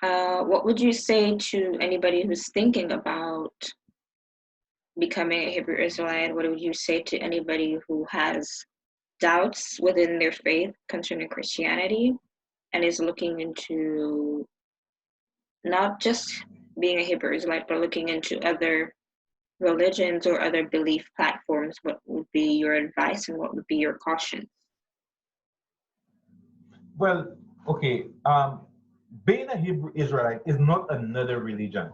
Speaker 1: What would you say to anybody who's thinking about becoming a Hebrew Israelite? What would you say to anybody who has doubts within their faith concerning Christianity and is looking into not just being a Hebrew Israelite, but looking into other religions or other belief platforms? What would be your advice and what would be your caution?
Speaker 2: Well, okay, being a Hebrew Israelite is not another religion.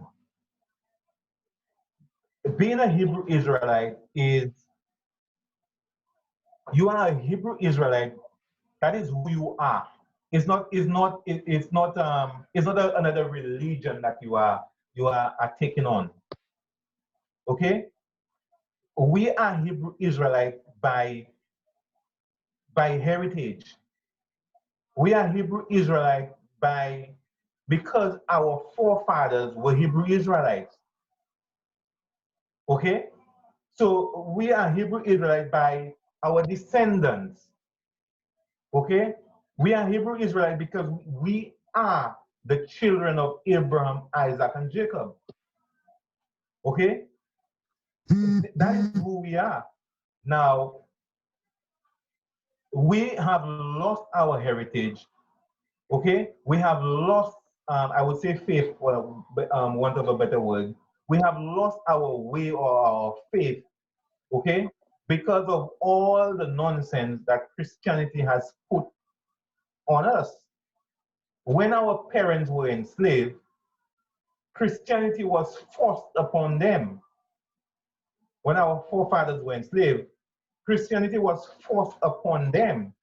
Speaker 2: Being a Hebrew Israelite is, you are a Hebrew Israelite. That is who you are. It's not another religion that you are taking on. Okay, we are Hebrew Israelite by heritage. We are Hebrew Israelite by because our forefathers were Hebrew Israelites. Okay, so we are Hebrew Israelite by our descendants. Okay, we are Hebrew Israelite because we are the children of Abraham, Isaac, and Jacob. Okay, that is who we are. Now, we have lost our heritage. Okay, we have lost, I would say, faith, for want of a better word. We have lost our way or our faith, okay, because of all the nonsense that Christianity has put on us. When our parents were enslaved, Christianity was forced upon them. When our forefathers were enslaved, Christianity was forced upon them,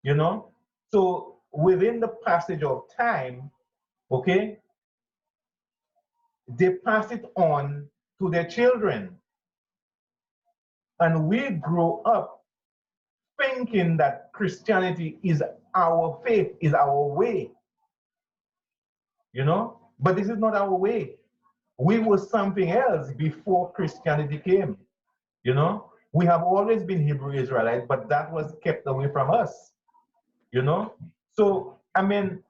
Speaker 2: you know. So within the passage of time, okay, they pass it on to their children. And we grow up thinking that Christianity is our faith, is our way, you know? But this is not our way. We were something else before Christianity came, you know? We have always been Hebrew Israelites, but that was kept away from us, you know? So, I mean,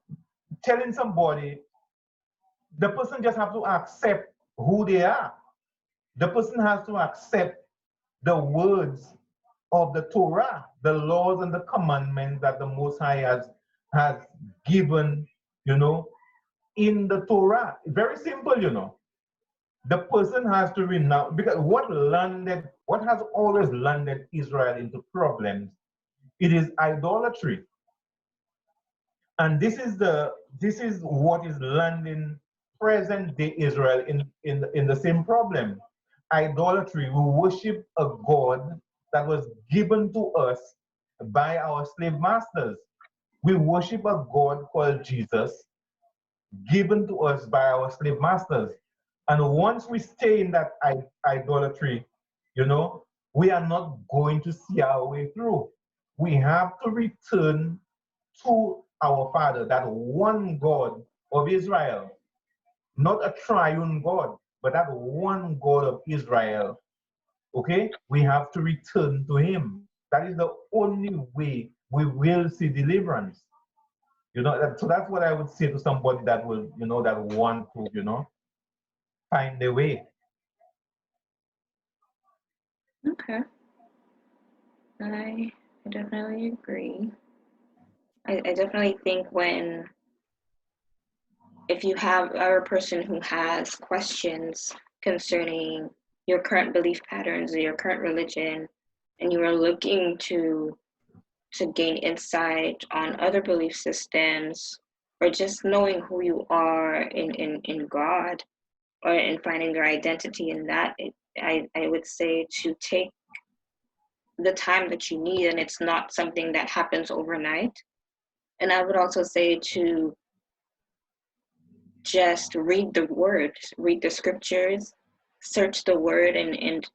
Speaker 2: telling somebody, the person just have to accept who they are. The person has to accept the words of the Torah, the laws and the commandments that the Most High has given, you know, in the Torah. Very simple, you know. The person has to renounce, because what has always landed Israel into problems, it is idolatry. And this is what is landing present day Israel in the same problem. Idolatry. We worship a God that was given to us by our slave masters. We worship a God called Jesus, given to us by our slave masters. And once we stay in that idolatry, you know, we are not going to see our way through. We have to return to our Father, that one God of Israel, not a triune God, but that one God of Israel. Okay? We have to return to Him. That is the only way we will see deliverance. You know, so that's what I would say to somebody that will, you know, that want to, you know, find their way.
Speaker 1: Okay. I definitely agree. I definitely think if you have a person who has questions concerning your current belief patterns or your current religion, and you are looking to gain insight on other belief systems, or just knowing who you are in God, or in finding your identity in that, I would say to take the time that you need, and it's not something that happens overnight. And I would also say to just read the word, read the scriptures, search the word, and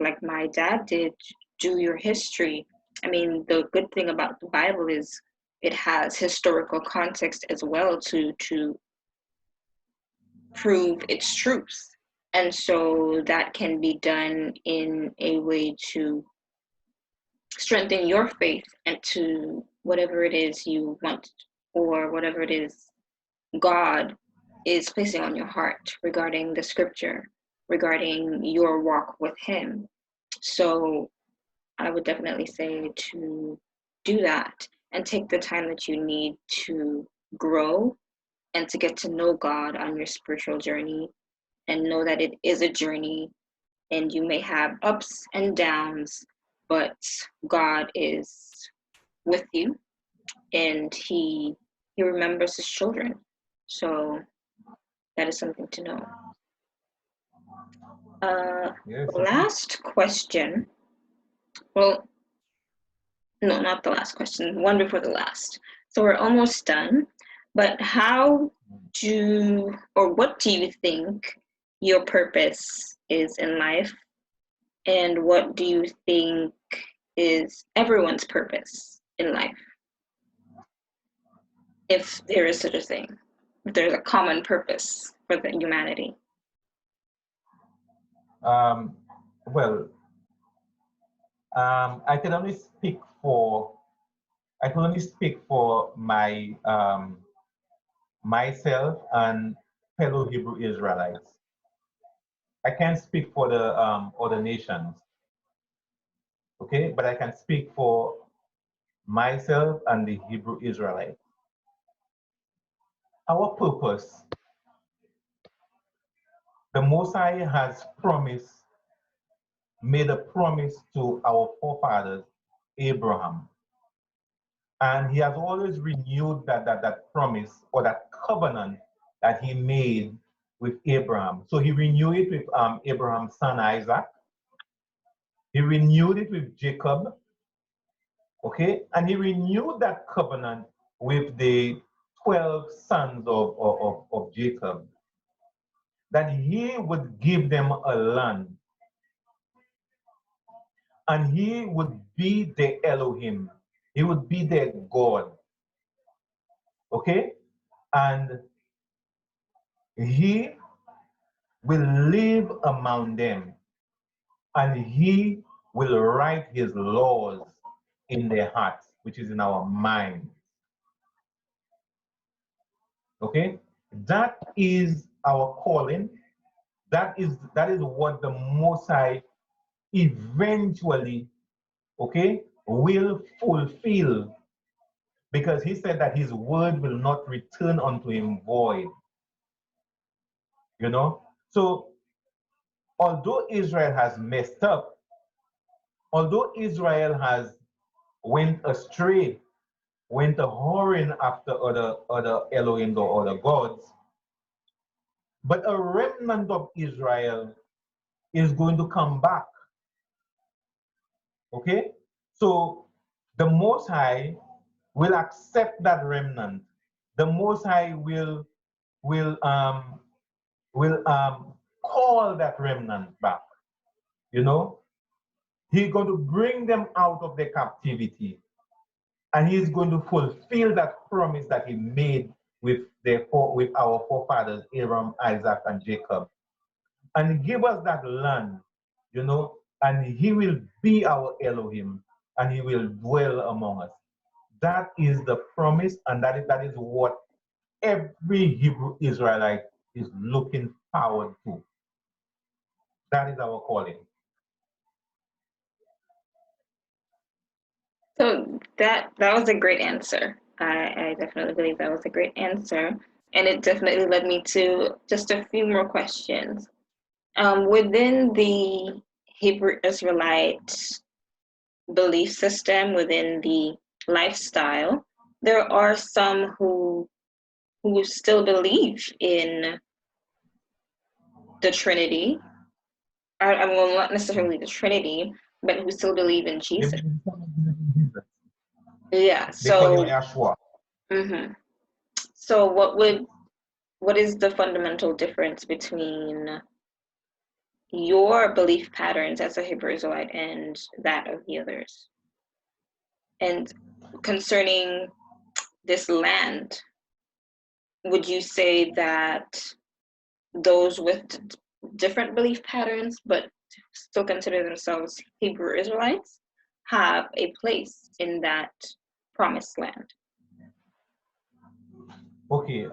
Speaker 1: like my dad did, do your history. I mean, the good thing about the Bible is it has historical context as well to prove its truth. And so that can be done in a way to strengthen your faith and to whatever it is you want, or whatever it is God is placing on your heart regarding the scripture, regarding your walk with Him. So I would definitely say to do that and take the time that you need to grow and to get to know God on your spiritual journey, and know that it is a journey and you may have ups and downs, but God is with you, and he remembers his children. So that is something to know. Uh,
Speaker 2: Yes, indeed.
Speaker 1: last question. Well, no, not the last question. One before the last. So we're almost done. But what do you think your purpose is in life? And what do you think is everyone's purpose in life? If there is such a thing, if there's a common purpose for the humanity.
Speaker 2: Um, well, I can only speak for my myself and fellow Hebrew Israelites. I can't speak for the other nations, okay? But I can speak for myself and the Hebrew Israelites. Our purpose, the Most High has made a promise to our forefathers, Abraham. And he has always renewed that promise, or that covenant that he made with Abraham. So he renewed it with Abraham's son Isaac. He renewed it with Jacob, okay? And he renewed that covenant with the 12 sons of Jacob, that he would give them a land, and he would be their Elohim. He would be their God, okay? And he will live among them, and he will write his laws in their hearts, which is in our mind. Okay? That is our calling. That is what the Most High eventually, okay, will fulfill, because he said that his word will not return unto him void. You know? So although Israel has messed up, although Israel has went astray, went a whoring after other Elohim or other gods, but a remnant of Israel is going to come back. Okay? So the Most High will accept that remnant. The Most High will um will call that remnant back. You know, He's going to bring them out of their captivity, and He's going to fulfill that promise that He made with our forefathers Abraham, Isaac, and Jacob, and give us that land. And He will be our Elohim, and He will dwell among us. That is the promise, and that is what every Hebrew Israelite is looking forward to. That is our calling.
Speaker 1: So that was a great answer. I definitely believe that was a great answer, and it definitely led me to just a few more questions. Within the Hebrew Israelite belief system, within the lifestyle, there are some who still believe in the Trinity. Well, not necessarily the Trinity, but who still believe in
Speaker 2: They
Speaker 1: Jesus.
Speaker 2: believe in Jesus.
Speaker 1: Yeah.
Speaker 2: They call him
Speaker 1: So,
Speaker 2: Yahshua.
Speaker 1: so what is the fundamental difference between your belief patterns as a Hebrew Israelite and that of the others? And concerning this land, would you say that those with different belief patterns but still consider themselves Hebrew Israelites have a place in that promised land?
Speaker 2: Okay.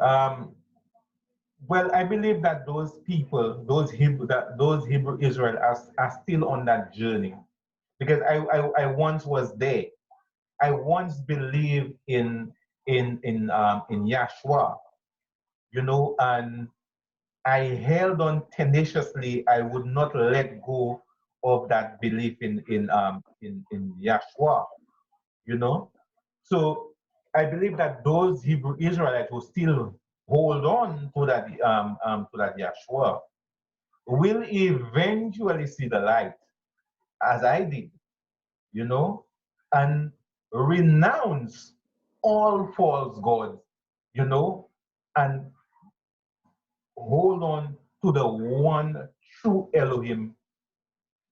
Speaker 2: Well, I believe that those people, those Hebrew Israel are still on that journey, because I once was there. I once believed in Yahshua, and I held on tenaciously. I would not let go of that belief in Yahshua, you know. So I believe that those Hebrew Israelites who still hold on to that Yahshua will eventually see the light, as I did, you know, and renounce all false gods, you know, and hold on to the one true Elohim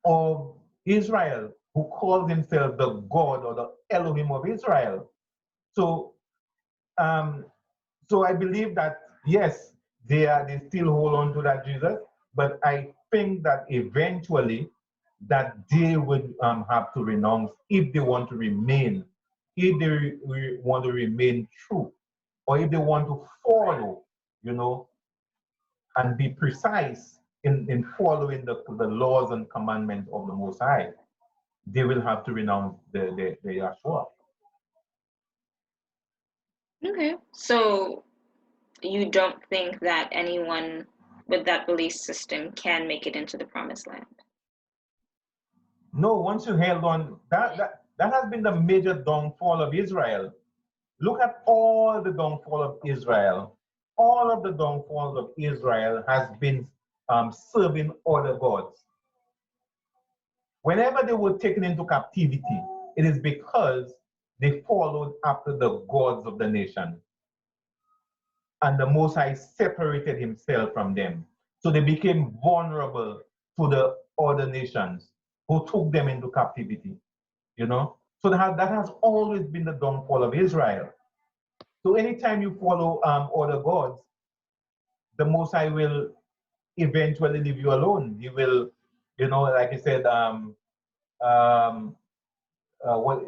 Speaker 2: of Israel, who calls himself the God or the Elohim of Israel. So, um, so I believe that yes, they still hold on to that Jesus, but I think that eventually that they would have to renounce if they want to remain, if they want to remain true, or if they want to follow, you know, and be precise in following the laws and commandments of the Most High. They will have to renounce the Yahshua.
Speaker 1: Okay. So you don't think that anyone with that belief system can make it into the promised land?
Speaker 2: No, once you held on, that has been the major downfall of Israel. Look at all the downfall of Israel. All of the downfalls of Israel has been serving other gods. Whenever they were taken into captivity, it is because they followed after the gods of the nation. And the Most High separated himself from them. So they became vulnerable to the other nations who took them into captivity, you know? So that has always been the downfall of Israel. So anytime you follow other gods, the Most High will eventually leave you alone. He will, like I said, what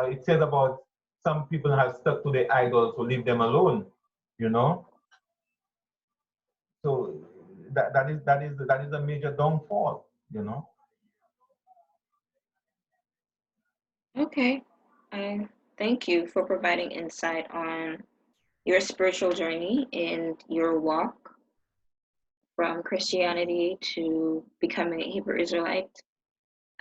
Speaker 2: it says about some people have stuck to their idols, so leave them alone, you know. So that is a major downfall, you know.
Speaker 1: Okay. I thank you for providing insight on your spiritual journey and your walk. from Christianity to becoming a Hebrew Israelite.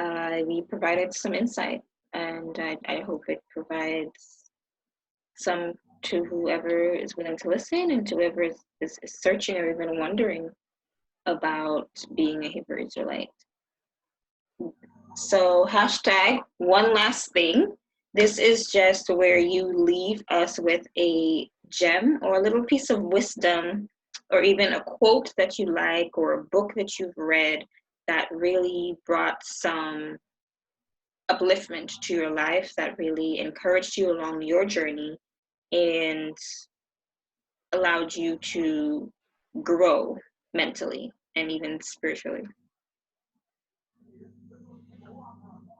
Speaker 1: We provided some insight, and I hope it provides some to whoever is willing to listen and to whoever is searching or even wondering about being a Hebrew Israelite. So hashtag one last thing. This is just where you leave us with a gem or a little piece of wisdom or even a quote that you like or a book that you've read that really brought some upliftment to your life, that really encouraged you along your journey and allowed you to grow mentally and even spiritually.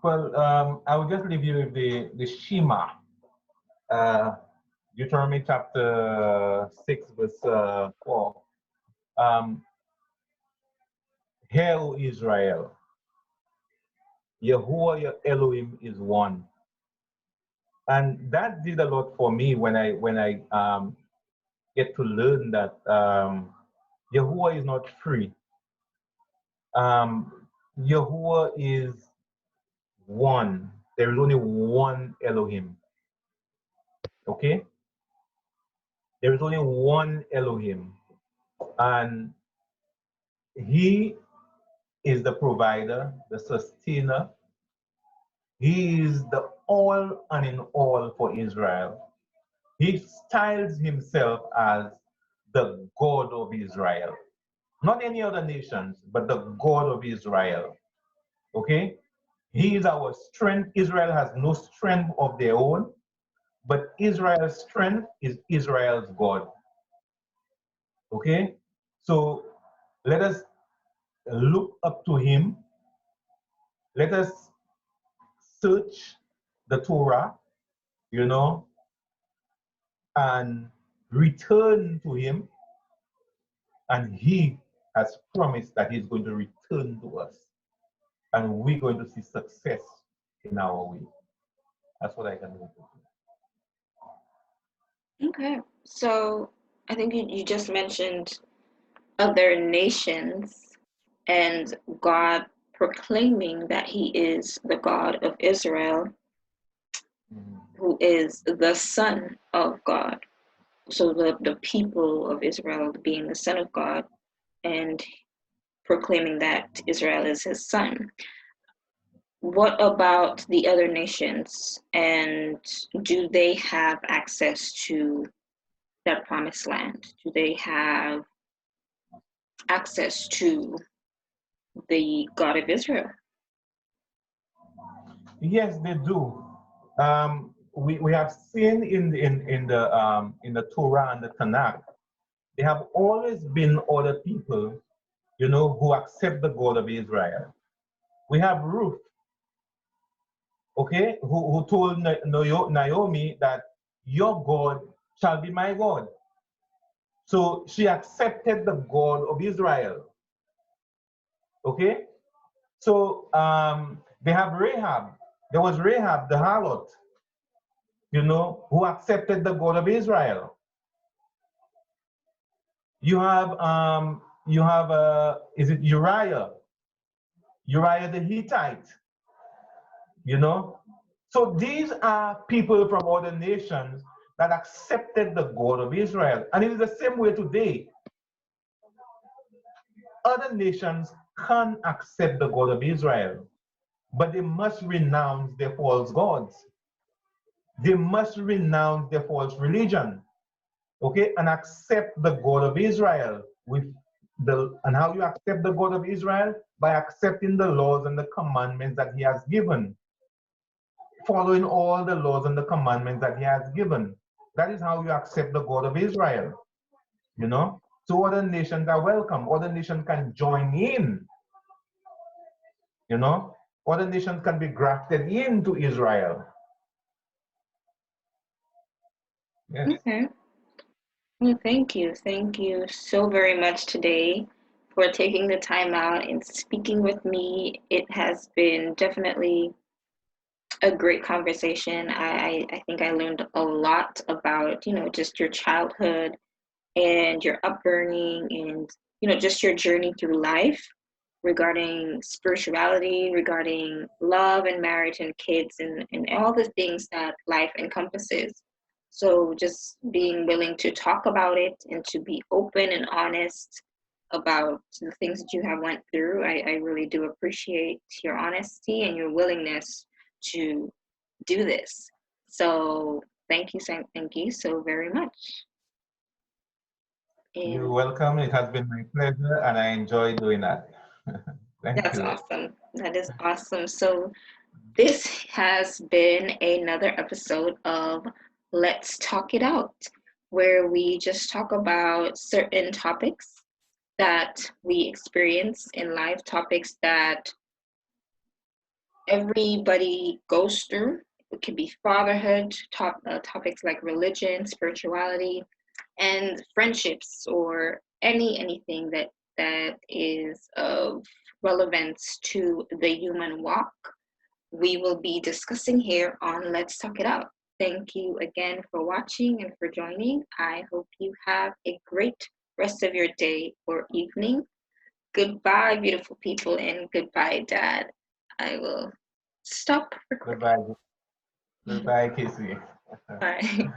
Speaker 2: Well, I will just leave you with the Shema, uh, Deuteronomy chapter 6, verse 4. Um, Hear, O Israel, Yahuwah your Elohim is one. And that did a lot for me when I get to learn that Yahuwah is not free. Yahuwah is one. There is only one Elohim. Okay? There is only one Elohim. And he is the provider, the sustainer. He is the all and in all for Israel. He styles himself as the God of Israel. Not any other nations, but the God of Israel. Okay? He is our strength. Israel has no strength of their own, but Israel's strength is Israel's God. Okay? So let us look up to him. Let us search the Torah, you know, and return to him. And he has promised that he's going to return to us. And we're going to see success in our way. That's what I can do.
Speaker 1: Okay. So I think you just mentioned other nations and God proclaiming that he is the God of Israel, who is the Son of God. So the people of Israel being the Son of God and proclaiming that Israel is his son. What about the other nations, and do they have access to that promised land? Do they have access to the God of Israel?
Speaker 2: Yes, they do. We have seen in the Torah and the Tanakh, there have always been other people, you know, who accept the God of Israel. We have Ruth, okay, who told Naomi that your God shall be my God. So she accepted the God of Israel. Okay? So they have Rahab. There was Rahab, the harlot, you know, who accepted the God of Israel. You have is it Uriah? Uriah the Hittite, you know? So these are people from other nations that accepted the God of Israel. And it is the same way today. Other nations can accept the God of Israel, but they must renounce their false gods. They must renounce their false religion, okay, and accept the God of Israel. And how you accept the God of Israel? By accepting the laws and the commandments that he has given, following all the laws and the commandments that he has given. That is how you accept the God of Israel, you know. So other nations are welcome. Other nations can join in, you know. Other nations can be grafted into Israel. Yes.
Speaker 1: Okay. Well, thank you. Thank you so very much today for taking the time out and speaking with me. It has been definitely a great conversation. I think I learned a lot about, you know, just your childhood and your upbringing and just your journey through life regarding spirituality, regarding love and marriage and kids and all the things that life encompasses. So just being willing to talk about it and to be open and honest about the things that you have went through. I really do appreciate your honesty and your willingness to do this. So thank you, thank you so very much.
Speaker 2: You're
Speaker 1: And
Speaker 2: welcome. It has been my pleasure, and I enjoy doing that. Thank
Speaker 1: that's
Speaker 2: you.
Speaker 1: awesome. That is awesome. So this has been another episode of Let's Talk It Out, where we just talk about certain topics that we experience in life, topics that everybody goes through. It could be fatherhood, topics like religion, spirituality, and friendships, or anything that is of relevance to the human walk. We will be discussing here on Let's Talk It Out. Thank you again for watching and for joining. I hope you have a great rest of your day or evening. Goodbye, beautiful people, and goodbye, Dad. I will stop recording.
Speaker 2: Goodbye. Goodbye, Casey.
Speaker 1: Bye.